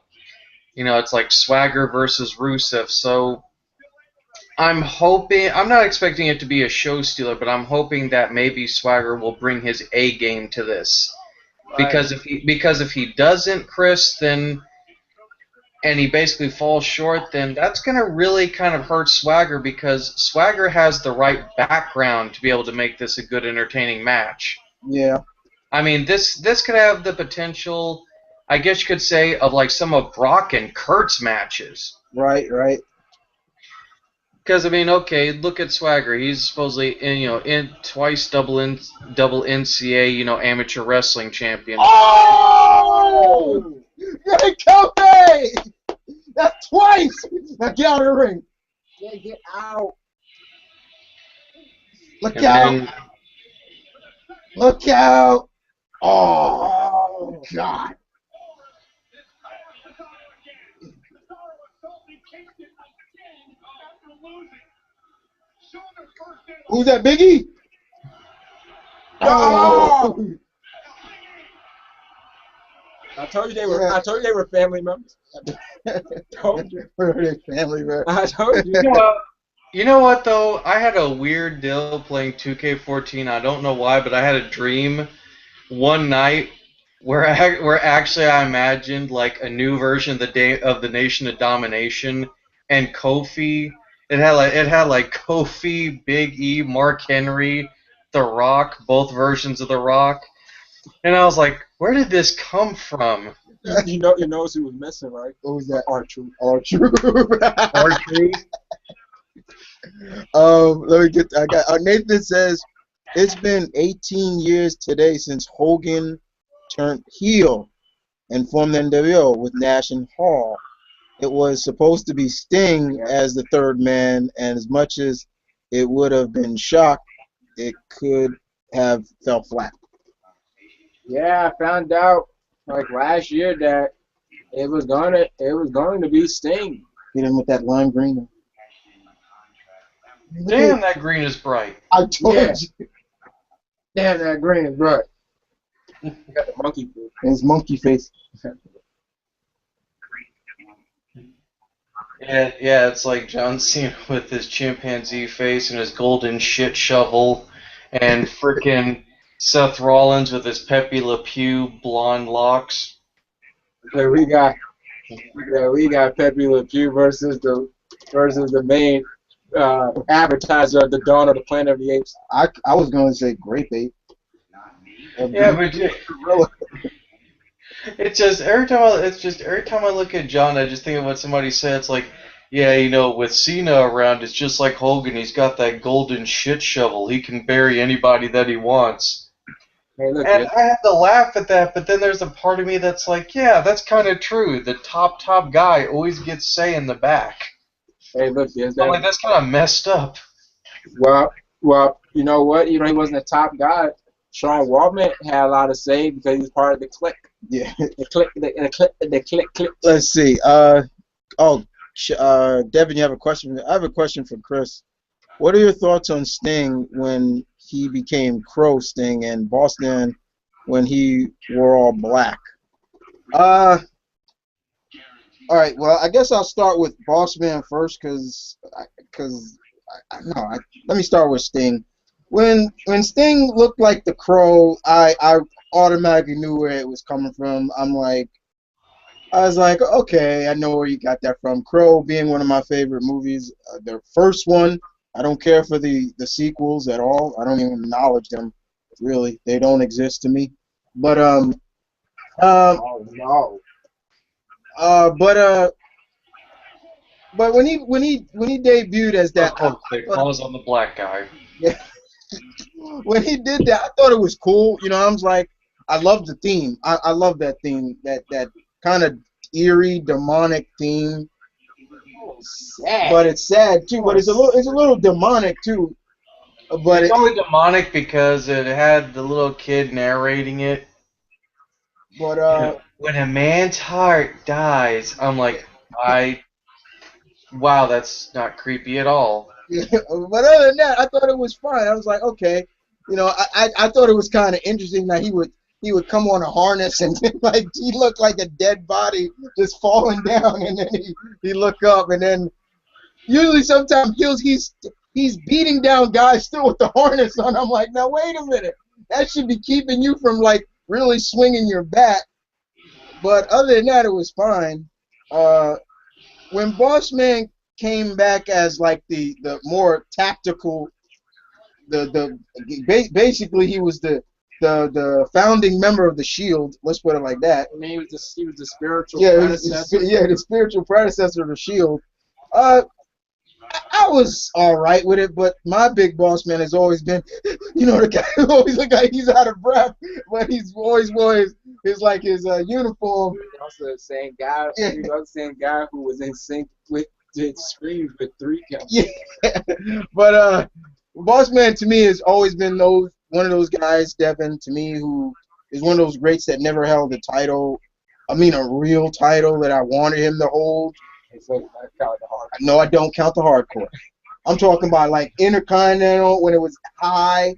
D: it's like Swagger versus Rusev, so. I'm not expecting it to be a show stealer, but I'm hoping that maybe Swagger will bring his A game to this. Because if he doesn't, Chris, then and he basically falls short, then that's going to really kind of hurt Swagger because Swagger has the right background to be able to make this a good, entertaining match.
A: Yeah.
D: I mean, this could have the potential, I guess you could say, of like some of Brock and Kurt's matches.
A: Right.
D: Because I mean, okay, look at Swagger. He's supposedly in twice double NCA amateur wrestling champion.
A: Oh! Hey, Kobe! That's twice! Now get out of the ring. Yeah, get out. Look out. Look out. Oh, God. Who's that, Biggie? Oh!
B: I told you they were. I told you they were family members. Told you.
A: Family members.
B: I told you.
D: You know what though? I had a weird deal playing 2K14. I don't know why, but I had a dream one night where actually I imagined like a new version of the Nation of Domination and Kofi. It had like Kofi, Big E, Mark Henry, The Rock, both versions of The Rock. And I was like, where did this come from?
B: You know who was missing, right?
A: What was that?
B: R-Truth.
A: R-Truth. Let me get. Nathan says It's been 18 years today since Hogan turned heel and formed the NWO with Nash and Hall. It was supposed to be Sting
B: Yeah.
A: as the third man, and as much as it would have been shocked, it could have fell flat.
B: Yeah, I found out like last year that it was going to be Sting.
A: Hit him with that lime green.
D: Damn, that green is bright.
A: I told
B: Yeah.
A: you.
B: Damn, that green is bright. You got the monkey food.
A: His monkey face.
D: Yeah, it's like John Cena with his chimpanzee face and his golden shit shovel, and frickin' Seth Rollins with his Pepe Le Pew blonde locks.
B: So we got Pepe Le Pew versus the main advertiser of the Dawn of the Planet of the Apes.
A: I was going to say grape ape.
D: Yeah, but it's just every time I look at John, I just think of what somebody said. It's like, yeah, with Cena around, it's just like Hogan. He's got that golden shit shovel. He can bury anybody that he wants.
B: Hey, look,
D: And I have to laugh at that, but then there's a part of me that's like, yeah, that's kind of true. The top guy always gets say in the back.
B: hey, look,
D: I'm like, that's kind of messed up.
B: well, you know what? He wasn't the top guy. Sean Waltman had a lot to say because he was part of the clique.
A: Yeah.
B: The clique.
A: Let's see. Devin, you have a question? I have a question for Chris. What are your thoughts on Sting when he became Crow Sting and Boston when he wore all black? All right. Well, I guess I'll start with Boss Man first, let me start with Sting. When Sting looked like the Crow, I automatically knew where it was coming from. I was like, okay, I know where you got that from. Crow being one of my favorite movies, the first one. I don't care for the sequels at all. I don't even acknowledge them. Really, they don't exist to me. But
B: Oh no.
A: But when he debuted as that,
D: Of course, they pause on the black guy.
A: when he did that, I thought it was cool. I was like, I love the theme. I love that theme, that kind of eerie, demonic theme.
B: Sad.
A: But it's sad too. But it's a little demonic too. But
D: It's only demonic because it had the little kid narrating it.
A: But
D: when a man's heart dies, I'm like, wow, that's not creepy at all.
A: but other than that, I thought it was fine. I was like, okay, I thought it was kind of interesting that he would come on a harness and like he looked like a dead body just falling down, and then he look up, and then usually sometimes he's beating down guys still with the harness on. I'm like, now wait a minute, that should be keeping you from like really swinging your bat. But other than that, it was fine. When Boss Man came back as like the more tactical, basically he was the founding member of the Shield. Let's put it like that.
B: I mean, he was the spiritual
A: predecessor. The spiritual predecessor of the Shield. I was all right with it, but my big boss man has always been, the guy who always look like he's out of breath, but he's always his like his uniform.
B: Also the same guy.
A: Yeah.
B: He was the same guy who was in sync with did screams with 3 counts.
A: Yeah, but boss man to me has always been one of those guys, Devin, to me, who is one of those greats that never held a title. I mean, a real title that I wanted him to hold.
B: So I count the hard.
A: No, I don't count the hardcore. I'm talking about like Intercontinental when it was high.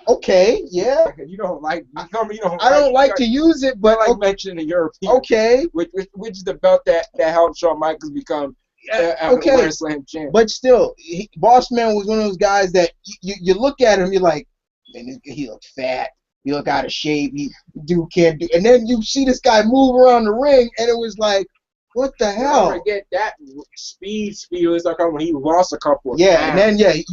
A: Okay, yeah.
B: You don't like. You don't.
A: I don't like to use it, but
B: like mentioning the European.
A: Okay.
B: Which is the belt that helped Shawn Michaels become
A: okay.
B: Slam champ.
A: But still, Boss Man was one of those guys that you look at him, you're like, man, he looks fat. He look out of shape. Dude can't do. And then you see this guy move around the ring, and it was like, what the hell?
B: Don't forget that speed was like when he lost a couple of
A: times.
B: And
A: then if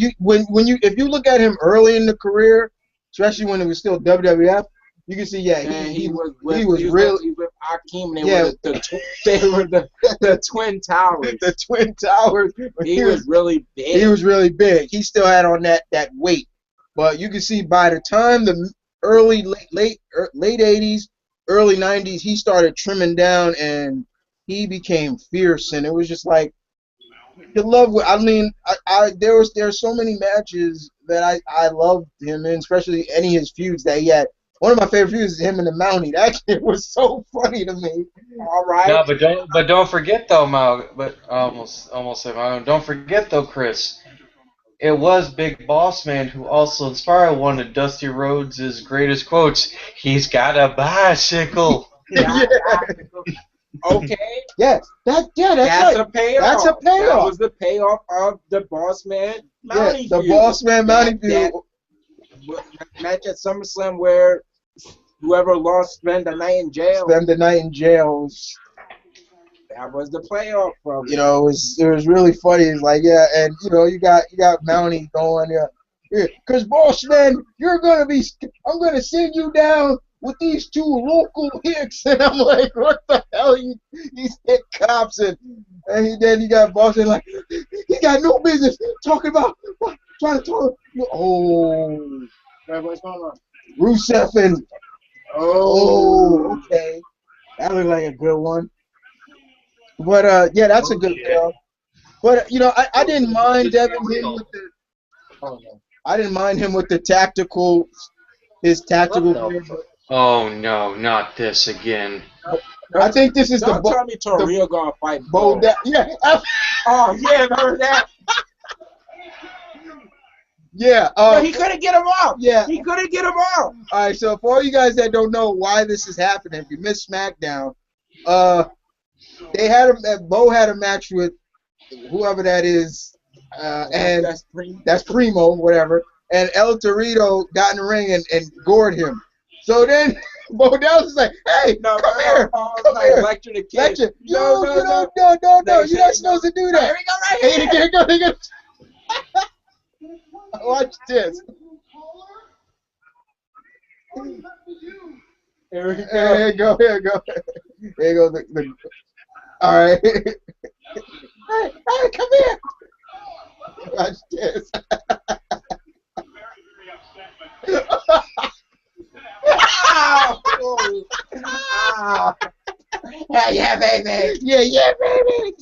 A: you look at him early in the careir, especially when it was still WWF, you can see he was with
B: Akeem. They were the Twin Towers.
A: The Twin Towers.
B: He was really big.
A: He was really big. He still had on that weight. But you can see by the time the late 80s, early 90s, he started trimming down and he became fierce. And it was just like you love. I mean, there's so many matches that I loved him in, especially any of his feuds that he had. One of my favorite feuds is him and the Mountie. That shit was so funny to me.
B: All right.
D: No, but don't forget though, Mal. But I almost said Mal. Don't forget though, Chris. It was Big Boss Man who also inspired one of Dusty Rhodes' greatest quotes. He's got a bicycle.
A: Yeah.
B: Okay.
A: Yes, that's right.
B: A payoff.
A: That's a payoff.
B: That was the payoff of the Boss Man Mountie
A: the
B: feud.
A: Boss Man Mountie feud.
B: That match at SummerSlam where whoever lost spent the night in jail.
A: Spend the night in jail.
B: That was the playoff from
A: You know, it was really funny. It's like, yeah, and you know, you got Mountie going, yeah, because Boss Man, I'm gonna send you down with these two local hicks, and I'm like, what the hell? These hick cops, and then you got Boss Man like, he got no business talking about trying to talk. Oh,
B: what's going on?
A: Rusev and okay, that looked like a good one. But yeah, that's a good deal. But you know, I didn't mind Devin him with the. Oh no, I didn't mind him with his tactical.
D: Oh no, not this again.
A: I think this is
B: Don't tell me Torrio gonna fight
A: Bo. Yeah.
B: Oh yeah, remember that?
A: Yeah.
B: No, he couldn't get him off.
A: Yeah.
B: He couldn't get him off.
A: All right. So for all you guys that don't know why this is happening, if you missed SmackDown, Bo had a match with whoever that is, and that's Primo, whatever. And El Torito got in the ring and gored him. So then Bo Dallas is like, "Hey, come here, come here,
B: lecture the kid.
A: lecture. No, you're not supposed to do that."
B: Here we go, right here.
A: Here we go. Watch this.
B: Here we go.
A: Here you go. Here you go. All right. Hey, come here. Watch this. Yeah, baby. Yeah, baby.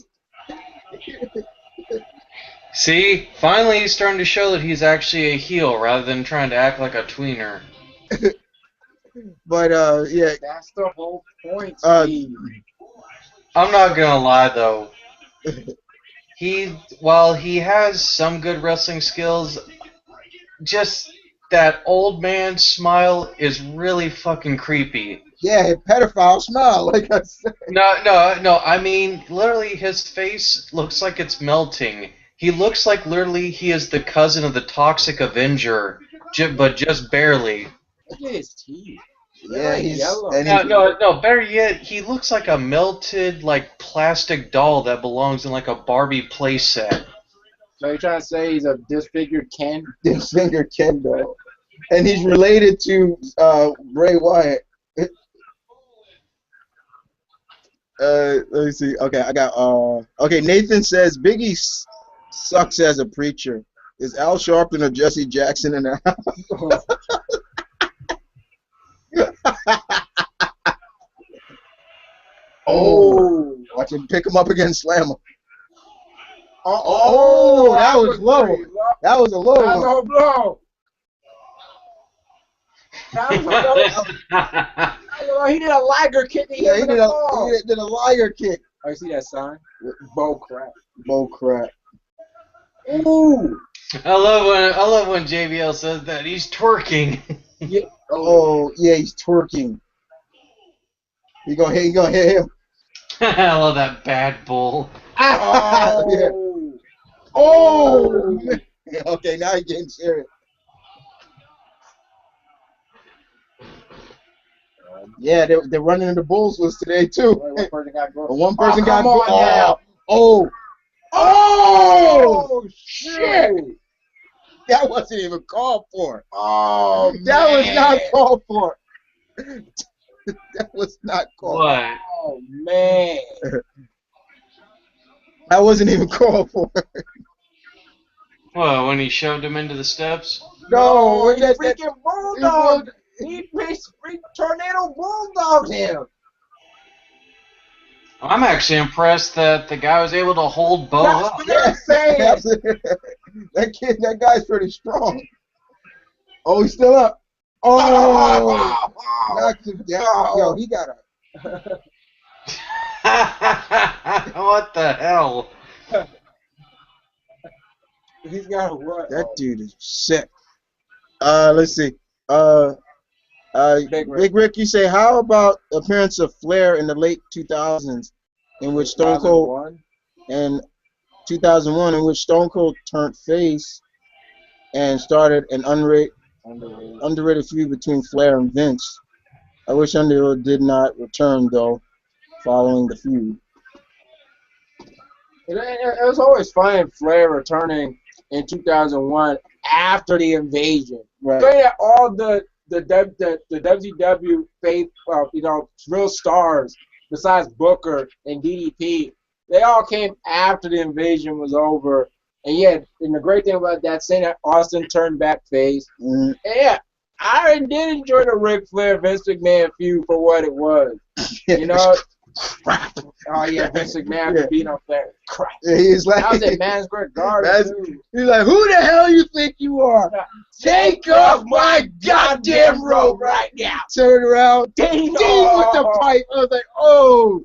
D: See, finally he's starting to show that he's actually a heel rather than trying to act like a tweener.
A: But yeah.
B: That's the whole point,
A: Steve.
D: I'm not gonna lie though. While he has some good wrestling skills, just that old man smile is really fucking creepy.
A: Yeah, pedophile smile, like I said.
D: No. I mean, literally, his face looks like it's melting. He looks like literally he is the cousin of the Toxic Avenger, but just barely.
B: Look at his teeth.
A: Yeah, he's
B: yellow.
D: No. Better yet, he looks like a melted, like plastic doll that belongs in like a Barbie playset.
B: So you're trying to say he's a disfigured Ken?
A: Disfigured Ken doll, and he's related to Bray Wyatt. Let me see. Okay, I got. Okay, Nathan says Biggie sucks as a preacher. Is Al Sharpton or Jesse Jackson in the house? Oh, watch him pick him up again, slam him. Oh, that was low. That was a low one.
B: That was a low blow. That was a low. He did a liger kick.
A: Yeah, he did a liger kick.
B: Oh, you see that sign? Bull crap.
A: Bull crap.
B: Ooh.
D: I love when JBL says that he's twerking.
B: Yeah.
A: Oh, yeah, he's twerking. He gonna hit him.
D: I love that bad bull.
A: Oh, yeah. Oh. Okay, now he's getting serious. Yeah, they're running into Bulls list today too.
B: One person got goal.
A: One person got
B: goal.
A: Oh, shit! That wasn't even called for.
B: Oh,
A: that
B: man.
A: was not called for. That was not called.
D: What?
B: Oh man!
A: That wasn't even called for.
D: What? When he shoved him into the steps?
A: No,
B: he
A: that
B: freaking bulldog. He freak tornado bulldogged him.
D: I'm actually impressed that the guy was able to hold Bo
B: That's
D: up.
B: what I'm saying.
A: that guy's pretty strong. Oh, he's still up. Oh, knocked him down. Yo, he got a.
D: What the hell?
B: He's got a what?
A: That dude is sick. Let's see. Big Rick, you say, how about the appearance of Flair in the late 2000s, in which Stone Cold, and 2001, in which Stone Cold turned face and started an underrated feud between Flair and Vince. I wish Underwood did not return, though, following the feud.
B: It was always fun Flair returning in 2001 after the invasion.
A: Right.
B: So yeah, all the WCW faith, real stars besides Booker and DDP, they all came after the invasion was over. And yeah, and the great thing about that, saying that Austin turned back face.
A: Mm.
B: And yeah, I did enjoy the Ric Flair Vince McMahon feud for what it was. You know.
A: Crap.
B: Oh yeah, Vince McMahon beat up Flair. Crap.
A: Yeah, he's like,
B: I was at Madison Square Garden.
A: He's like, who the hell you think you are?
B: Take off my goddamn robe right now.
A: Turn around.
B: Ding
A: Ding with the pipe. I was like, oh.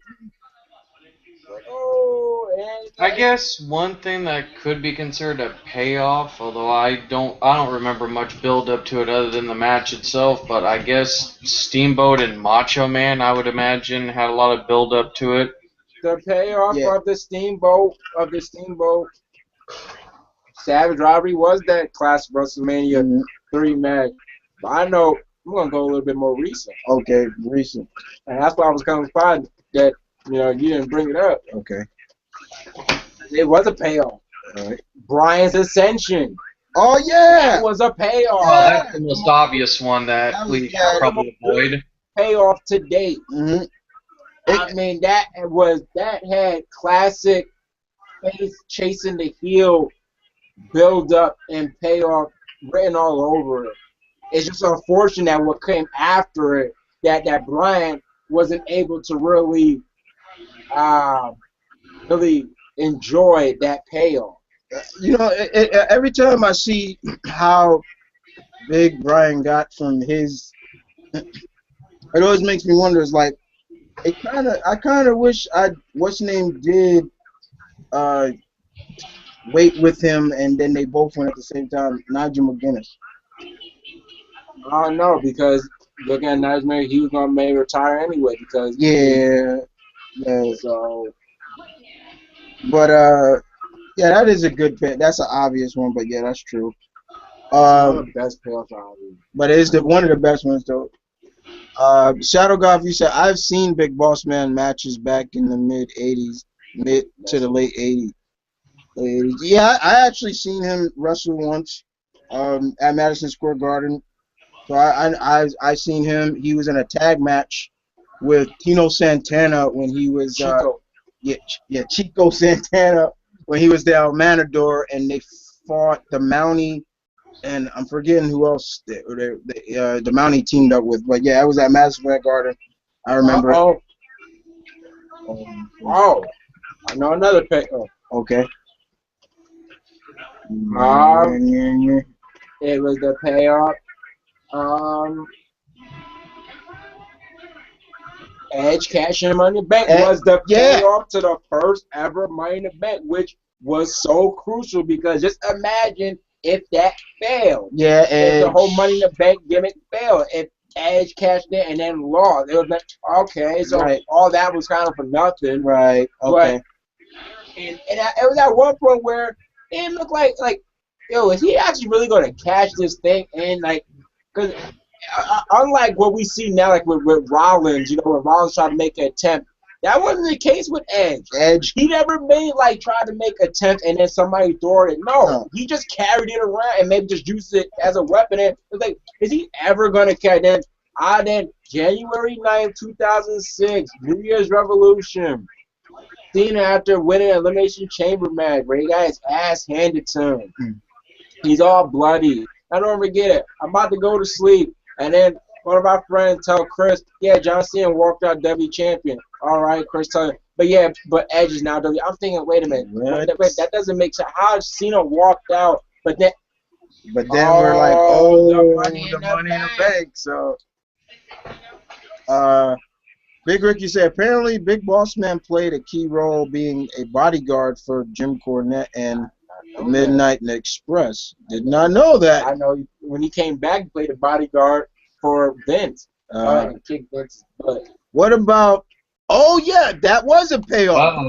D: I guess one thing that could be considered a payoff, although I don't remember much build up to it other than the match itself, but I guess Steamboat and Macho Man, I would imagine, had a lot of build up to it.
B: The payoff of the Steamboat Savage Robbery was that classic WrestleMania 3 match. But I know I'm gonna go a little bit more recent.
A: Okay, recent.
B: And that's why I was kind of surprised that you didn't bring it up.
A: Okay.
B: It was a payoff.
A: All right.
B: Brian's Ascension.
A: Oh yeah.
B: That was a payoff.
D: Oh, that's the most obvious one that we should probably avoid.
B: Payoff to date.
A: Mm-hmm.
B: I mean that had classic face chasing the heel build up and payoff written all over it. It's just unfortunate that what came after it that Brian wasn't able to really enjoy that payoff.
A: Every time I see how big Brian got from his, it always makes me wonder. It's like, I kind of wish what's his name did wait with him, and then they both went at the same time. Nigel McGuinness.
B: I don't know, because looking at Nigel, he was gonna maybe retire anyway because
A: yeah.
B: So.
A: But yeah, that is a good pick. That's an obvious one, but yeah, that's true.
B: One of the best payoffs I've ever.
A: But it is one of the best ones though. Shadow Golf, you said I've seen Big Boss Man matches back in the mid to the late 80s. Yeah, I actually seen him wrestle once at Madison Square Garden. So I seen him. He was in a tag match with Tino Santana when he was
B: Chico.
A: Chico Santana when he was the El Matador, and they fought the Mountie, and I'm forgetting who else the Mountie teamed up with. But yeah, I was at Madison Square Garden. I remember.
B: Oh, I know another pick.
A: Okay.
B: It was the payoff. Edge cashing Money in the Bank was the payoff to the first ever Money in the Bank, which was so crucial because just imagine if that failed.
A: Yeah,
B: if the whole Money in the Bank gimmick failed. If Edge cashed in and then lost, it was like, okay, so all that was kind of for nothing.
A: Right. Okay.
B: But, and it was at one point where it looked like, yo, is he actually really going to cash this thing in? Like, because unlike what we see now, like with Rollins, when Rollins tried to make an attempt, that wasn't the case with Edge. He never tried to make an attempt and then somebody threw it. No, he just carried it around and maybe just used it as a weapon. And it's like, is he ever going to carry it? Then January 9th, 2006, New Year's Revolution. Cena, after winning an Elimination Chamber match where he got his ass handed to him. He's all bloody. I don't forget it. I'm about to go to sleep, and then one of my friends tell Chris, yeah, John Cena walked out W champion. All right, Chris tell him, but Edge is now W. I'm thinking, wait a minute, wait, that doesn't make sense. How Cena walked out, but then
A: we're like,
B: the Money in
A: the
B: the
A: Money in the
B: Bank.
A: Bank. So, Big Ricky said apparently Big Boss Man played a key role being a bodyguard for Jim Cornette and the Midnight Express. Did not know that.
B: I know when he came back, he played a bodyguard for Vince. And kicked Vince's butt.
A: What about? Oh yeah, that was a payoff.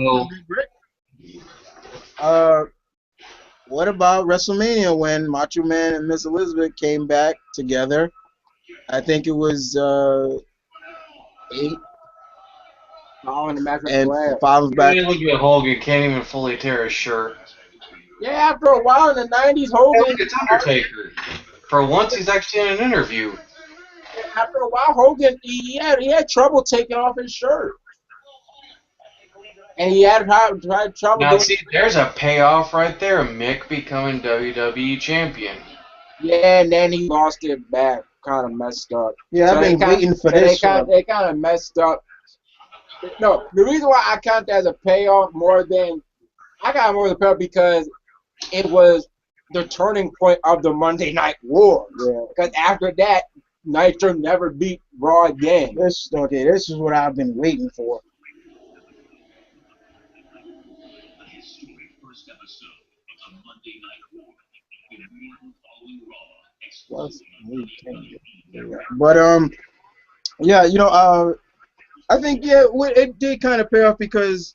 A: What about WrestleMania when Macho Man and Miss Elizabeth came back together? I think it was 8.
B: In the match with
A: And
B: Flair.
A: follows back.
D: Look at Hogan, can't even fully tear his shirt.
B: Yeah, after a while in the 90s, Hogan.
D: It's Undertaker. For once, he's actually in an interview.
B: After a while, Hogan he had trouble taking off his shirt, and he had trouble.
D: Now, see, there's a payoff right there. Mick becoming WWE champion.
B: Yeah, and then he lost it back. Kind of messed up.
A: Yeah, I've been waiting for this.
B: They kind of messed up. No, the reason why I count that as a payoff more than because it was the turning point of the Monday Night War. Yeah. Because after that, Nitro never beat Raw again.
A: This is what I've been waiting for.
C: The historic first episode of the Monday Night War.
A: But yeah, I think it did kind of pay off because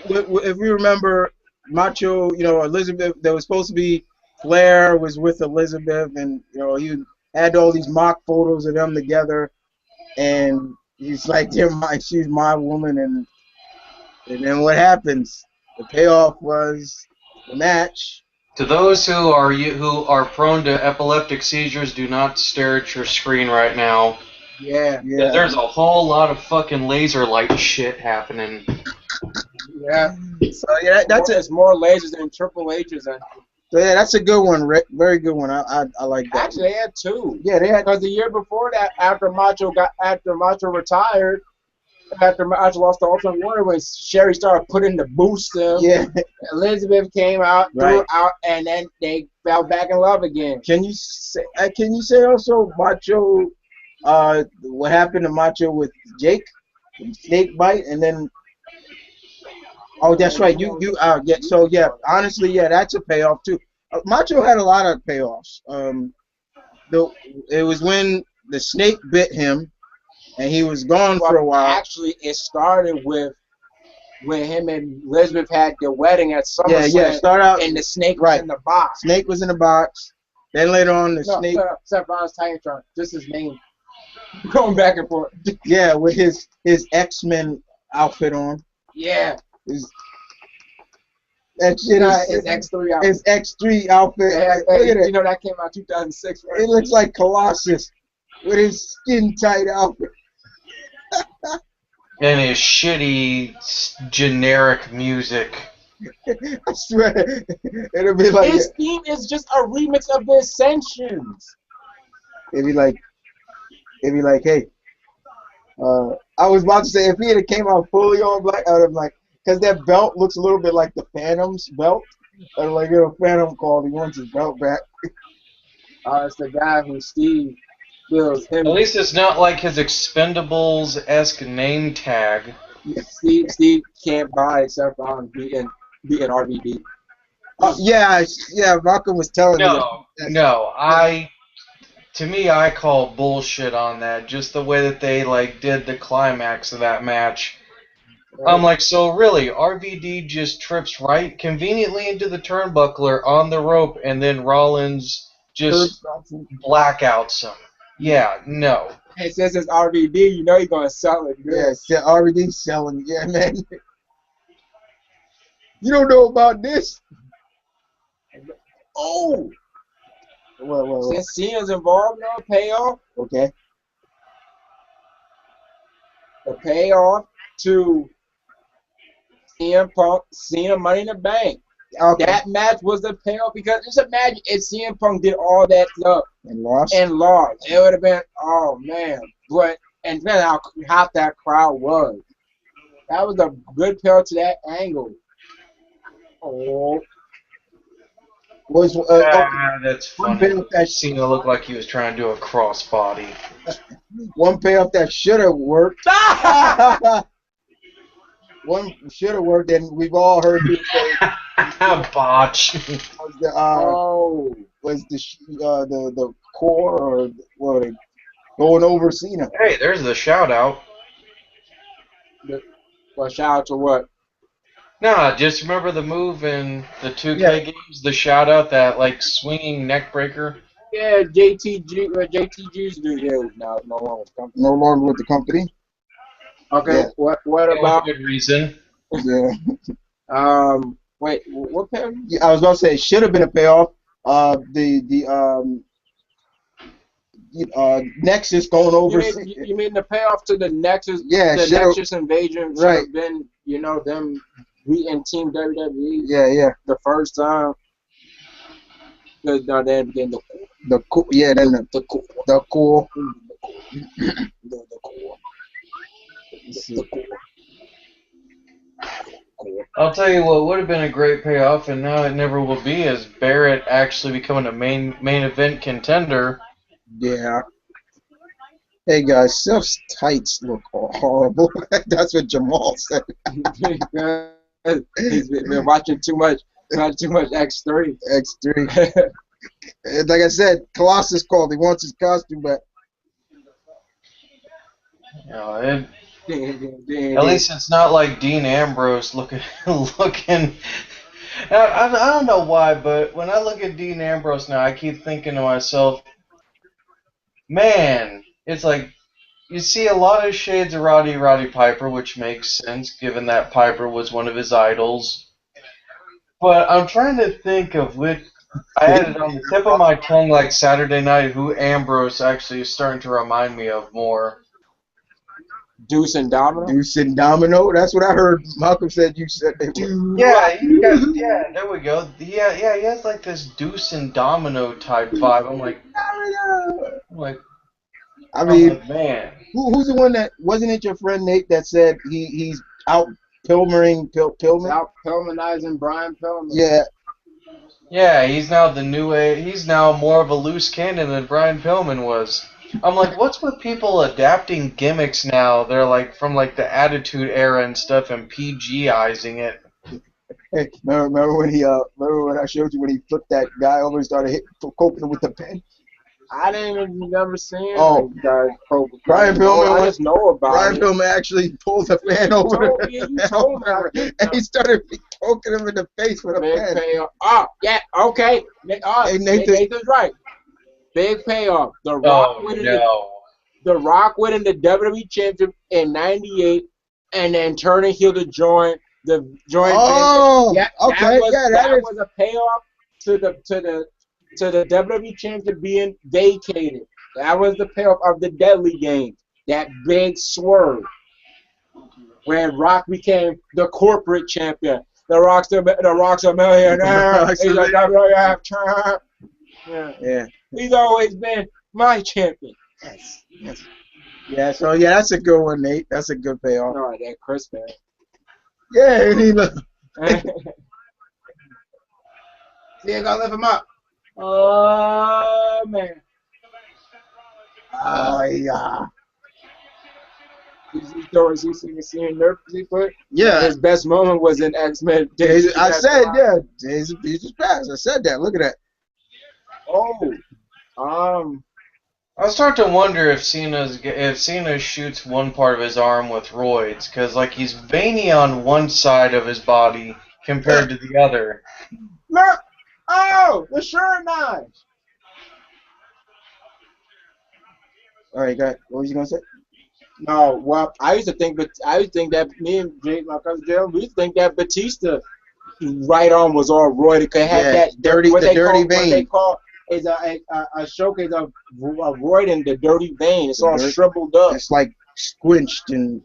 A: if you remember, Macho, Elizabeth, there was supposed to be Flair was with Elizabeth, and he had all these mock photos of them together, and he's like, she's my woman, and then what happens? The payoff was the match.
D: To those who are prone to epileptic seizures, do not stare at your screen right now.
B: Yeah.
D: There's a whole lot of fucking laser light shit happening.
B: Yeah.
A: So yeah,
B: it's more lasers than Triple H's. So
A: yeah, that's a good one, Rick. Very good one. I like that.
B: Actually, they had 2.
A: Yeah, they had.
B: Because the year before that, after Macho retired, after Macho lost the Ultimate Warrior, when Sherry started putting the boost in, Elizabeth came out, threw her out, and then they fell back in love again.
A: Can you say also Macho? What happened to Macho with Jake? Snake bite, and then. Oh, that's right. Honestly, that's a payoff too. Macho had a lot of payoffs. It was when the snake bit him, and he was gone for a while.
B: Actually, it started with when him and Elizabeth had their wedding at SummerSlam.
A: Yeah. Start out,
B: and the snake was in the box.
A: Snake was in the box. Then later on, snake.
B: Seth Rollins Titantron, just his name. Going back and forth.
A: Yeah, with his X-Men outfit on.
B: Yeah.
A: That shit
B: his X3 outfit.
A: His X3 outfit. Look at it.
B: That came out 2006. Right?
A: It looks like Colossus with his skin tight outfit.
D: And his shitty generic music.
A: I swear, it'll be like
B: his theme is just a remix of the Ascensions.
A: It'd be like, hey. I was about to say if he had came out fully on black, I would have like. Because that belt looks a little bit like the Phantom's belt. And like, Phantom called, he wants his belt back.
B: It's the guy who Steve feels him.
D: At least it's not like his Expendables-esque name tag.
B: Steve can't buy except on beating RVD.
A: Malcolm was telling me.
D: To me, I call bullshit on that. Just the way that they did the climax of that match. I'm like, so really, RVD just trips right conveniently into the turnbuckler on the rope, and then Rollins just blackouts him. Yeah, no.
B: Hey, since it's RVD, you're going to sell it. Good.
A: Yeah, RVD selling. Yeah, man. You don't know about this.
B: Oh!
A: What?
B: Since Cena's involved now, payoff.
A: Okay.
B: The payoff to CM Punk, Cena Money in the Bank.
A: Okay.
B: That match was the payoff because just imagine if CM Punk did all that stuff
A: And lost.
B: and lost. It would have been, oh man. But and then how hot that crowd was. That was a good payoff to that angle. Oh,
A: Was
D: Ah, that's
A: one
D: funny.
A: payoff that
D: Cena looked like he was trying to do a crossbody.
A: one payoff that should have worked. One should have worked, and we've all heard people say
D: Botch.
A: was the
B: oh.
A: the core or what they going over Cena.
D: Hey, there's the shout out.
B: Well, shout out to what?
D: Nah, just remember the move in the 2K
A: Yeah.
D: games, the shout out, that like swinging neck breaker.
B: Yeah, JTG's new here now. No longer with the company.
A: No longer with the company.
B: Okay,
A: Yeah.
B: what
D: Yeah,
B: about
D: good reason.
A: Yeah.
B: wait, what pair?
A: I was gonna say it should have been a payoff. Nexus going over.
B: You mean the payoff to the Nexus?
A: Yeah,
B: the
A: should've-
B: Nexus invasion should
A: Right.
B: have been, them beating Team WWE
A: Yeah.
B: the first time. Then again,
A: Then the
B: the core.
A: the core.
B: The core.
A: Let's see.
B: The core.
D: I'll tell you what would have been a great payoff, and now it never will be, is Barrett actually becoming a main event contender.
A: Yeah. Hey guys, Seth's tights look horrible. That's what Jamal said.
B: He's been watching too much X3.
A: X3. Like I said, Colossus called. He wants his costume back.
D: You know, at least it's not like Dean Ambrose looking. I don't know why, but when I look at Dean Ambrose now, I keep thinking to myself, man, it's like you see a lot of shades of Roddy Piper, which makes sense given that Piper was one of his idols. But I'm trying to think of which. I had it on the tip of my tongue like Saturday night who Ambrose actually is starting to remind me of more.
B: Deuce and Domino.
A: Deuce and Domino. That's what I heard. Malcolm said you said they were.
D: Yeah, there we go. Yeah, he has like this Deuce and Domino type vibe. I'm like,
A: I mean,
D: man.
A: Who's the one that wasn't it your friend Nate that said he's out Pillman?
B: Out Pillmanizing Brian Pillman.
A: Yeah.
D: Yeah, he's now the new age. He's now more of a loose cannon than Brian Pillman was. I'm like, what's with people adapting gimmicks now? They're like from like the Attitude Era and stuff and PG-izing it.
A: Hey, remember when I showed you when he flipped that guy over and started poking him with the pen?
B: I didn't never see him.
A: Oh, Brian Pillman.
B: I just know about
A: Brian
B: it.
A: Pillman actually pulled the fan over, and he started poking him in the face with a pen.
B: Payoff. Oh, yeah, okay.
A: Hey,
B: Nathan's right. Big payoff. The Rock winning the WWE Championship in '98, and then turning heel to join the
A: Oh,
B: yeah,
A: okay,
B: that was a payoff to the WWE Championship being vacated. That was the payoff of the Deadly Game. That big swerve when Rock became the corporate champion. The Rock's a millionaire. He's a WWF champ.
A: Yeah.
B: He's always been my champion.
A: Yes. Yeah, so yeah, that's a good one, Nate. That's a good payoff.
B: All right, that Chris man.
A: Yeah, and he look.
B: See, I gotta lift him up. Oh man.
A: Oh yeah.
B: He's seeing nerf he put.
A: Yeah.
B: His best moment was in X-Men.
A: I said, yeah, Days of Future Past. I said that. Look at that.
D: I start to wonder if Cena shoots one part of his arm with roids, because like he's veiny on one side of his body compared to the other.
B: Look! Oh, the sure knife.
A: All right, got what was you gonna say?
B: No, well, I used to think that me and Jake, my cousin Jay, we used to think that Batista right arm was all roided. Cause it had that
A: dirty vein.
B: What they call is a showcase of roid in the dirty vein. It's all shriveled up.
A: It's like squinched and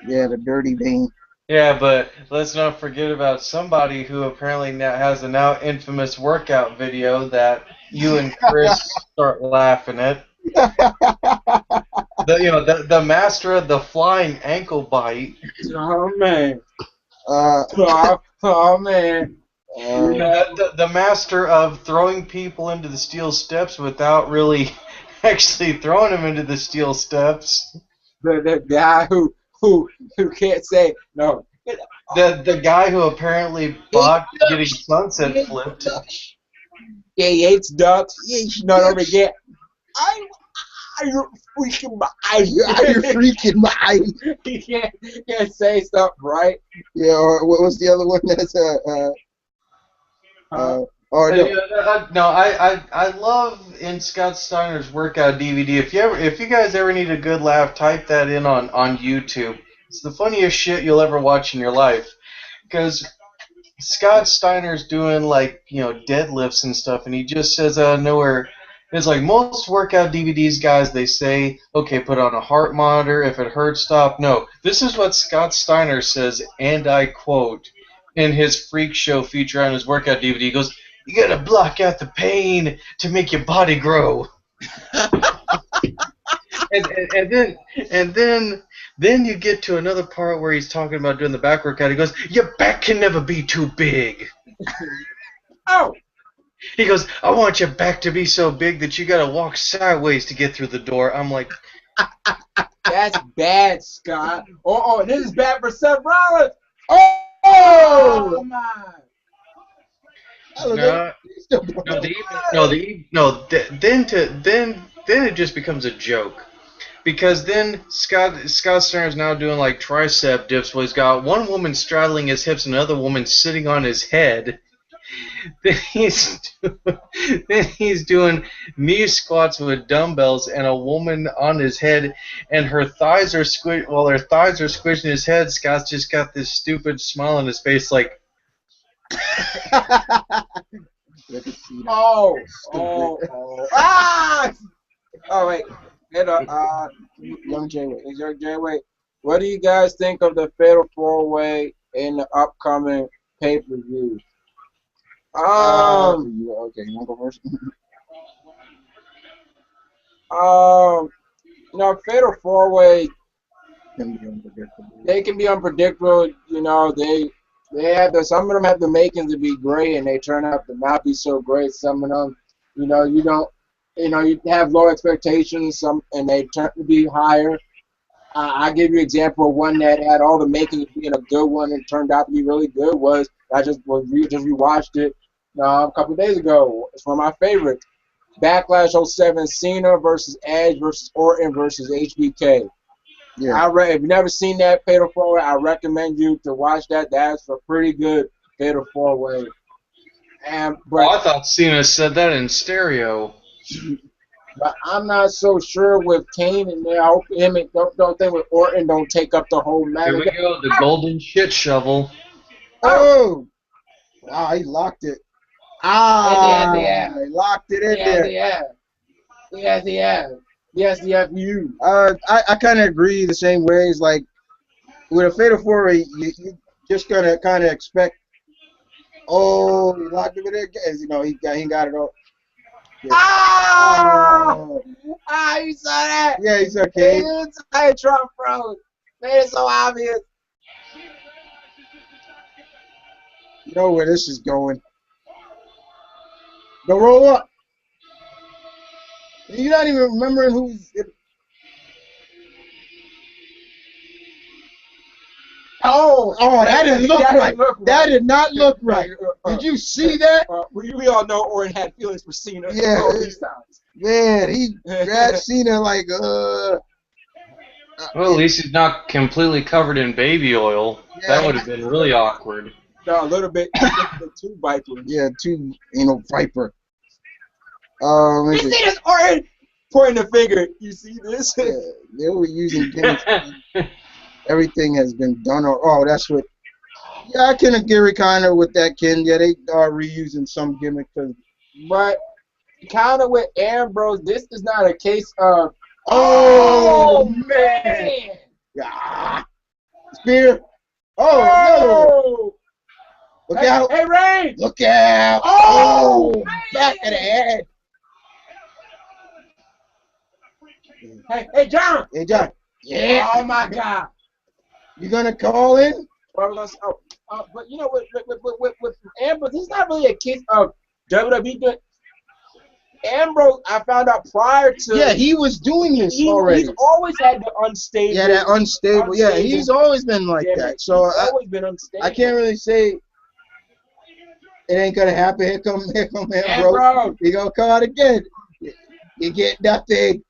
A: yeah, the dirty vein.
D: Yeah, but let's not forget about somebody who apparently now has a now infamous workout video that you and Chris start laughing at. The master of the flying ankle bite.
B: Oh man.
A: uh,
B: Oh man.
D: The master of throwing people into the steel steps without really actually throwing them into the steel steps.
B: The guy who can't say no.
D: The guy who apparently botched getting sunset flipped.
B: Yeah, he hates ducks.
A: Yeah,
B: Not over again. I you're freaking
A: Out your freaking mind.
B: He can't say stuff right.
A: Yeah, or what's the other one that's or no.
D: No, I love in Scott Steiner's workout DVD. If you guys ever need a good laugh, type that in on YouTube. It's the funniest shit you'll ever watch in your life. Because Scott Steiner's doing deadlifts and stuff, and he just says out of nowhere, it's like most workout DVDs guys, they say, okay, put on a heart monitor, if it hurts, stop. No, this is what Scott Steiner says, and I quote, in his freak show feature on his workout DVD. He goes, you gotta block out the pain to make your body grow. and then you get to another part where he's talking about doing the back workout. He goes, your back can never be too big.
B: Oh.
D: He goes, I want your back to be so big that you gotta walk sideways to get through the door. I'm like,
B: that's bad, Scott. Oh, this is bad for Seth Rollins.
A: Oh,
B: Come on.
D: Then it just becomes a joke. Because then Scott Steiner is now doing like tricep dips where he's got one woman straddling his hips and another woman sitting on his head. Then he's doing knee squats with dumbbells and a woman on his head, and her thighs are squishing his head. Scott's just got this stupid smile on his face, like.
B: Oh. Ah! Oh wait. Young Jay, wait. What do you guys think of the Fatal 4-Way in the upcoming pay-per-view?
A: okay, you want to go first?
B: Fatal 4-Way,
A: Can be unpredictable.
B: they can be unpredictable. They have some of them have the makings to be great, and they turn out to not be so great. Some of them, you have low expectations, and they turn to be higher. I give you an example of one that had all the makings of being a good one and turned out to be really good. I just rewatched it a couple of days ago. It's one of my favorites. Backlash '07, Cena versus Edge versus Orton versus HBK.
A: Yeah.
B: If you've never seen that Fatal 4-Way, I recommend you to watch that. That's a pretty good Fatal 4-Way.
D: I thought Cena said that in stereo.
B: But I'm not so sure with Kane and there. I hope don't think with Orton don't take up the whole match.
D: Here we go, the golden shit shovel.
A: Oh! Wow, he locked it.
B: Yeah.
A: He locked it in there.
B: Yes, you.
A: I kind of agree the same way. It's like with a Fatal 4-Way, you just gonna kind of expect. Oh, he locked it in there. He got it all.
B: Yeah. You saw that?
A: Yeah, he's okay.
B: Trump froze. Made it so obvious.
A: You know where this is going. Go roll up. You're not even remembering who's. Oh, that didn't look right. That did not look right. Did you see that?
B: We all know Orton had feelings for Cena.
A: Yeah. Man, he grabbed Cena like,
D: Well, at least he's not completely covered in baby oil. Yeah. That would have been really awkward.
B: No, a little bit too Viper.
A: Yeah, too, Viper.
B: You see this, Orton? Pointing the finger. You see this?
A: Yeah, they were using gimmicks. Everything has been done. That's what. Yeah, I can agree kind of with that, Ken. Yeah, they are reusing some gimmick.
B: But kind of with Ambrose, this is not a case of.
A: Oh man! Yeah. Spear. Oh, another one.
B: Oh!
A: Look
B: Hey,
A: out.
B: hey, Ray!
A: Look out.
B: Oh,
A: Oh, back of the head.
B: Hey, John!
A: Hey, John. Yeah.
B: Oh, my God.
A: You going to call in?
B: But you know, with Ambrose, this is not really a case of WWE. But Ambrose, I found out prior to.
A: Yeah, he was doing this already.
B: He's always had the unstable.
A: Yeah, that unstable. Yeah, he's always been like
B: gimmick.
A: that. So
B: He's always been unstable.
A: I can't really say it ain't gonna happen. Here come Ambrose.
B: Ambrose.
A: He gonna come out again. You get nothing.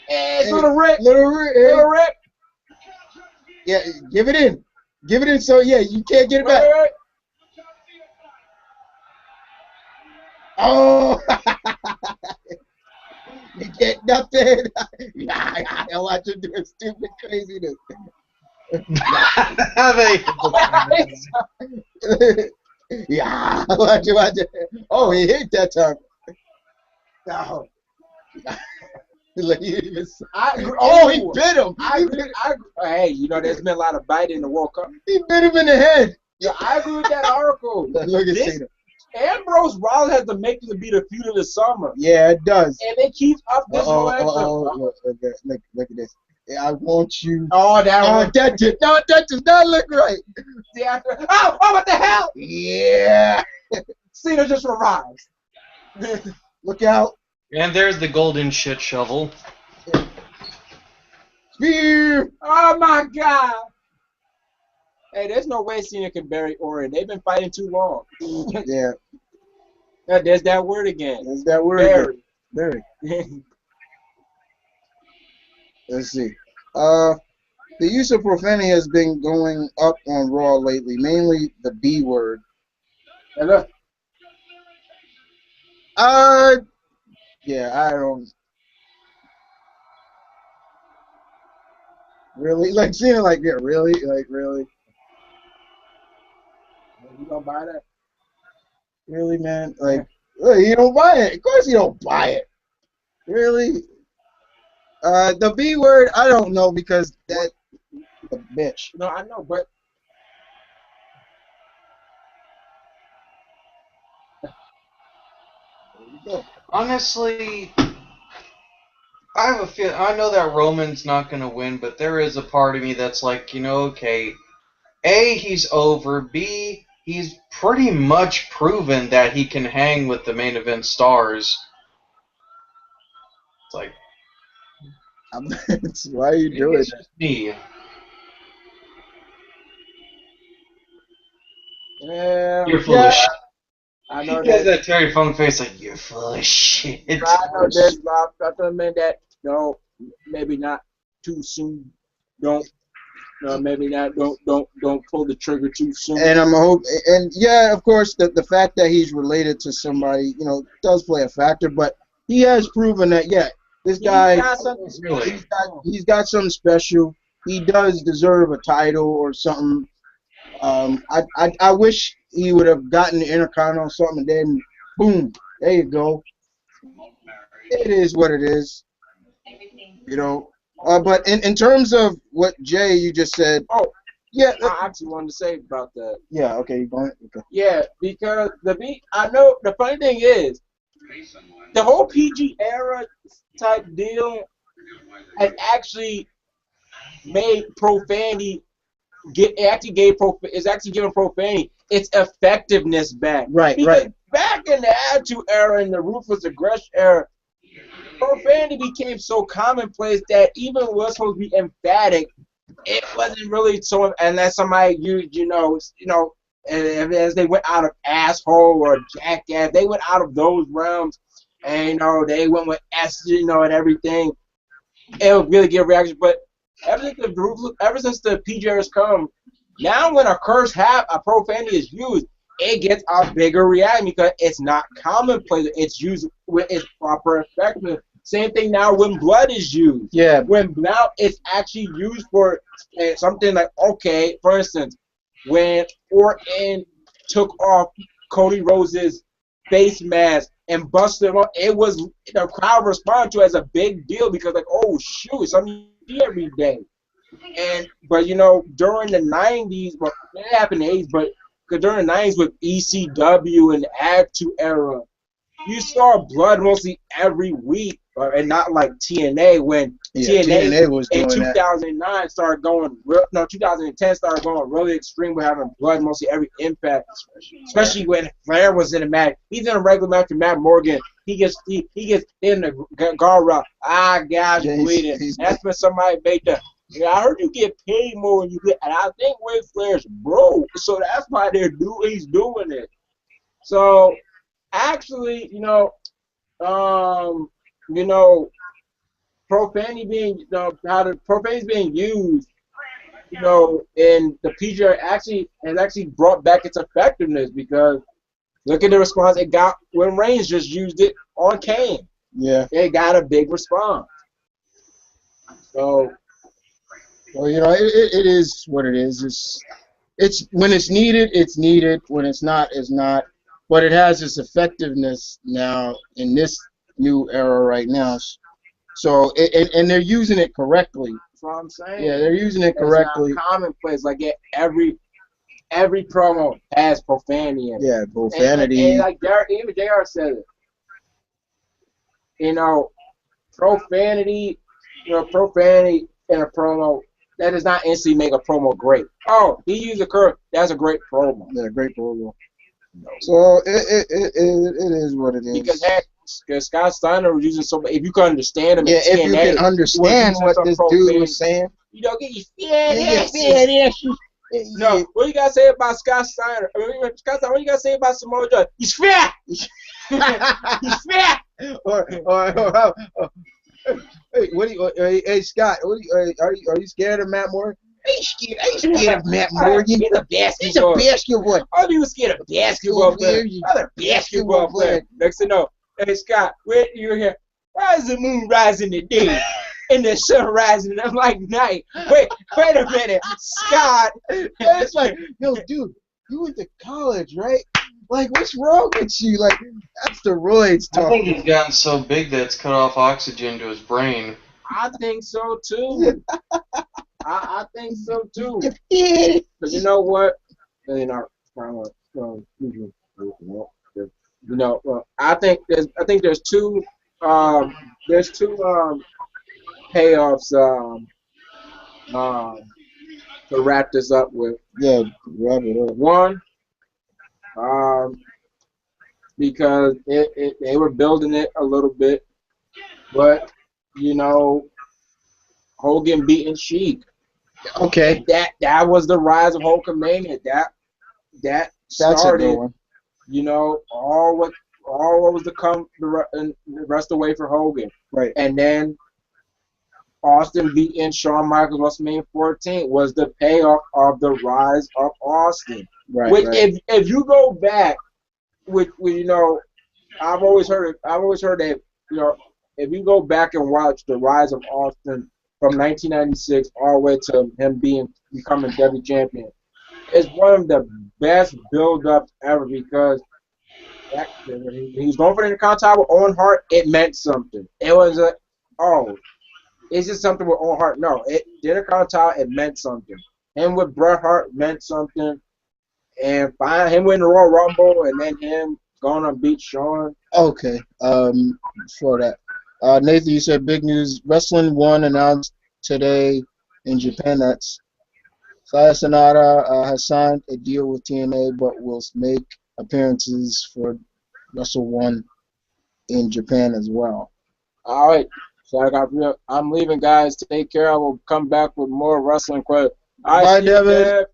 B: Hey, little Rick.
A: Little Rick.
B: Little Rick.
A: Yeah, give it in. Give it in. So yeah, you can't get it back.
B: Rick.
A: Oh. You get nothing. I watch him do stupid craziness. Yeah, watch it. Oh, he hit that time. No. Like, he bit him.
B: Hey, you know, there's been a lot of biting in the World Cup.
A: He bit him in the head.
B: Yeah, I agree with that article.
A: Look at Cena.
B: Ambrose Rollins has the makings to be the feud of the summer.
A: Yeah, it does.
B: And they keep up this momentum.
A: Look at this. I want you.
B: Oh, that
A: does not look right.
B: What the hell?
A: Yeah.
B: Cena just arrives.
A: Look out.
D: And there's the golden shit shovel.
A: Spear.
B: Oh, my God. Hey, there's no way Cena can bury Orton. They've been fighting too long.
A: Yeah.
B: There's that word again.
A: There's that word. Bury. Let's see. The use of profanity has been going up on Raw lately, mainly the B word.
B: Hey, look.
A: Yeah, I don't. Really? Like, Cena, like, yeah, really? Like, really?
B: You gonna buy that?
A: Really, man? Like, look, you don't buy it. Of course you don't buy it. Really? The B word, I don't know because that a bitch.
B: No, I know, but
A: There you go.
D: Honestly, I have a feel. I know that Roman's not gonna win, but there is a part of me that's like, you know, okay, A, he's over. B, he's pretty much proven that he can hang with the main event stars. It's like,
A: Why are you doing
D: it's just me.
B: yeah,
D: You're full of shit.
B: I know
D: He has
B: that.
D: that Terry Funk face like, you're full of shit.
B: I know there's a lot of men that maybe not too soon. Maybe not. Don't pull the trigger too soon.
A: And yeah, of course, the fact that he's related to somebody, you know, does play a factor. But he has proven that, yeah, this guy, he's got something special. He does deserve a title or something. I wish he would have gotten the Intercontinental or something, and then boom, there you go. It is what it is, you know. But in terms of what Jay you just said, yeah,
B: I actually wanted to say about that.
A: Yeah, okay, you going? Okay.
B: Yeah, because I know the funny thing is, the whole PG era type deal has actually made profanity it's actually giving profanity its effectiveness back.
A: Right,
B: because
A: right.
B: Back in the Attitude Era and the Ruthless Aggression Era, profanity became so commonplace that even when it was supposed to be emphatic, it wasn't really so unless somebody used, and as they went out of asshole or jackass, they went out of those realms, and they went with S, and everything. It would really get reaction, but ever since the PG has come, now when a profanity is used, it gets a bigger reaction because it's not commonplace. It's used with its proper effectiveness. Same thing now when blood is used.
A: Yeah.
B: When now it's actually used for something like, okay, for instance, when Orton took off Cody Rhodes's face mask and busted him up, it was the crowd responded to it as a big deal because like, oh shoot, it's something you see every day. But during the '90s, well, it happened in the '80s, but 'cause during the '90s with ECW and the Attitude Era, you saw blood mostly every week, and not like TNA when
A: TNA was
B: in
A: doing that.
B: 2009 started going real, no 2010 started going really extreme with having blood mostly every Impact, especially when Flair was in a match. He's in a regular match with Matt Morgan. He gets in the guard route. Guys bleeding. That's when somebody made the. Yeah, I heard you get paid more when you get, and I think Ric Flair's broke, so that's why he's doing it. So actually, profanity being, how the profanity is being used, in the PGR has actually brought back its effectiveness because look at the response it got when Reigns just used it on Kane.
A: Yeah.
B: It got a big response. So.
A: Well, it is what it is. It's when it's needed, it's needed. When it's not, it's not. But it has its effectiveness now in this new era right now. So, and they're using it correctly.
B: That's what I'm saying.
A: Yeah, they're using it correctly.
B: It's not commonplace. Like every promo has profanity in it.
A: Yeah, profanity.
B: And like even JR said it. Profanity. Profanity in a promo. That does not instantly make a promo great. Oh, he used a curve. That's a great promo.
A: Yeah, great promo. So it is what it is.
B: Because Scott Steiner was using so. If you could understand him,
A: if you can understand what this dude was saying,
B: get your fat ass. No, what you gotta say about Scott Steiner? Scott Steiner, what you gotta say about Samoa Joe? He's fat. He's fat.
A: Hey, hey Scott, are you scared of Matt Morgan? I ain't scared of Matt Morgan.
B: He's a basketball.
A: He's a basketball.
B: All you scared of basketball player. Other basketball player. Next thing you know, hey Scott, where you here? Why is the moon rising today and the sun rising? And I'm like, night. Wait a minute, Scott.
A: It's like, yo, dude, you went to college, right? Like, what's wrong with you? Like, that's the roids talking.
D: I think he's gotten so big that it's cut off oxygen to his brain.
B: I think so too. I think so too. But you know what? I think there's two payoffs to wrap this up with.
A: Yeah, wrap it up.
B: One, because they were building it a little bit, but Hogan beating Sheik.
A: Okay.
B: That was the rise of Hulkamania. That started, all what was to come the rest of the way for Hogan.
A: Right.
B: And then Austin beating Shawn Michaels WrestleMania 14 was the payoff of the rise of Austin.
A: Right.
B: Which,
A: right.
B: if you go back, with I've always heard that if you go back and watch the rise of Austin from 1996 all the way to him becoming WWE champion, it's one of the best build-ups ever because he was going for the Intercontinental with Owen Hart. It meant something. It was it's just something with Owen Hart. No, the Intercontinental, it meant something. Him with Bret Hart meant something. And him winning the Royal Rumble and then him going to beat Shawn.
A: Okay. For that. Nathan, you said big news. Wrestling One announced today in Japan that Saya Sanada has signed a deal with TNA but will make appearances for Wrestle One in Japan as well.
B: All right. So I'm leaving, guys. Take care. I will come back with more wrestling questions.
A: Bye, Devin.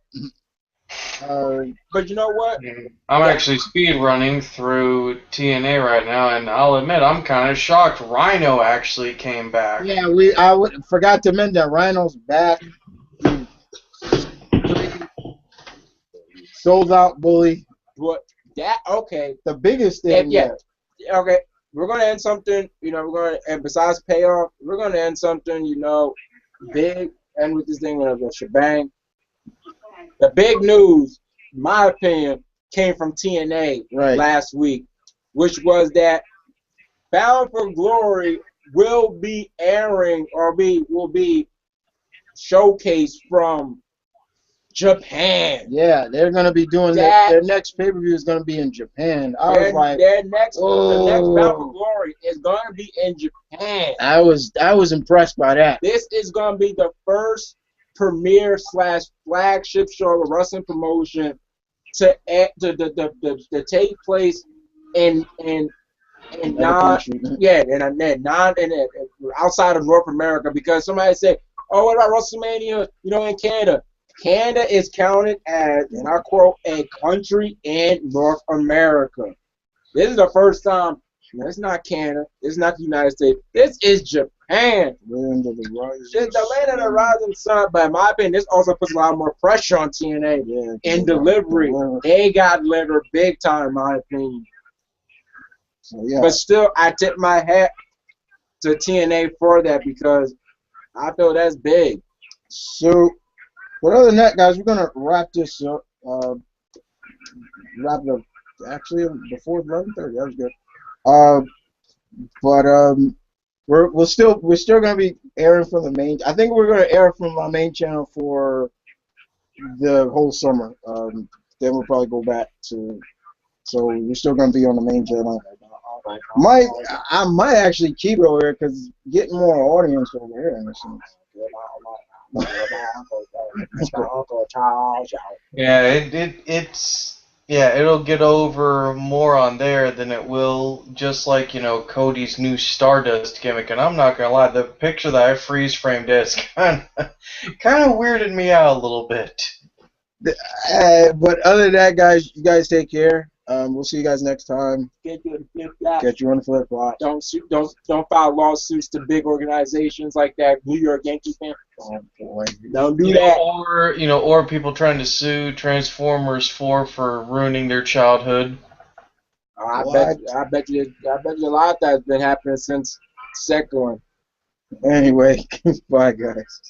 B: But you know what?
D: I'm actually speed running through TNA right now, and I'll admit I'm kind of shocked. Rhino actually came back.
A: Yeah, I forgot to mention that Rhino's back. Sold out bully.
B: What okay?
A: The biggest thing.
B: Yeah. Okay. We're gonna end something. And besides payoff, we're gonna end something. Big. End with this thing with a shebang. The big news, in my opinion, came from TNA last week, which was that Bound for Glory will be airing or will be showcase from Japan.
A: Yeah, they're gonna be doing their next pay-per-view is gonna be in Japan. I was like,
B: the next
A: oh,
B: Bout for Glory is gonna be in Japan.
A: I was impressed by that.
B: This is gonna be the first premier / flagship show of a wrestling promotion to take place in non outside of North America, because somebody said, oh, what about WrestleMania, in Canada? Canada is counted as, and I quote, a country in North America. This is the first time. No, it's not Canada. It's not the United States. This is Japan.
A: Land of the Rising
B: The land of the rising sun. But in my opinion, this also puts a lot more pressure on TNA in delivery. They got delivered big time, in my opinion.
A: So, yeah.
B: But still, I tip my hat to TNA for that, because I feel that's big.
A: So, but other than that, guys, we're gonna wrap this up. Wrap it up actually before 11:30. That was good. But we're still gonna be airing from the main. I think we're gonna air from my main channel for the whole summer. Then we'll probably go back to. So we're still gonna be on the main channel. I might actually keep it over here because getting more audience over here. In a sense.
D: It'll get over more on there than it will just like, Cody's new Stardust gimmick. And I'm not gonna lie, the picture that I freeze framed is kind of weirded me out a little bit.
A: But other than that, guys, you guys take care. We'll see you guys next time.
B: Get you on the flip flop.
A: Get you on the flip flop.
B: Don't file lawsuits to big organizations like that New York Yankees fan.
A: Oh boy.
B: Don't do that.
D: Or people trying to sue Transformers 4 for ruining their childhood.
B: I bet you a lot of that's been happening since second one.
A: Anyway, bye guys.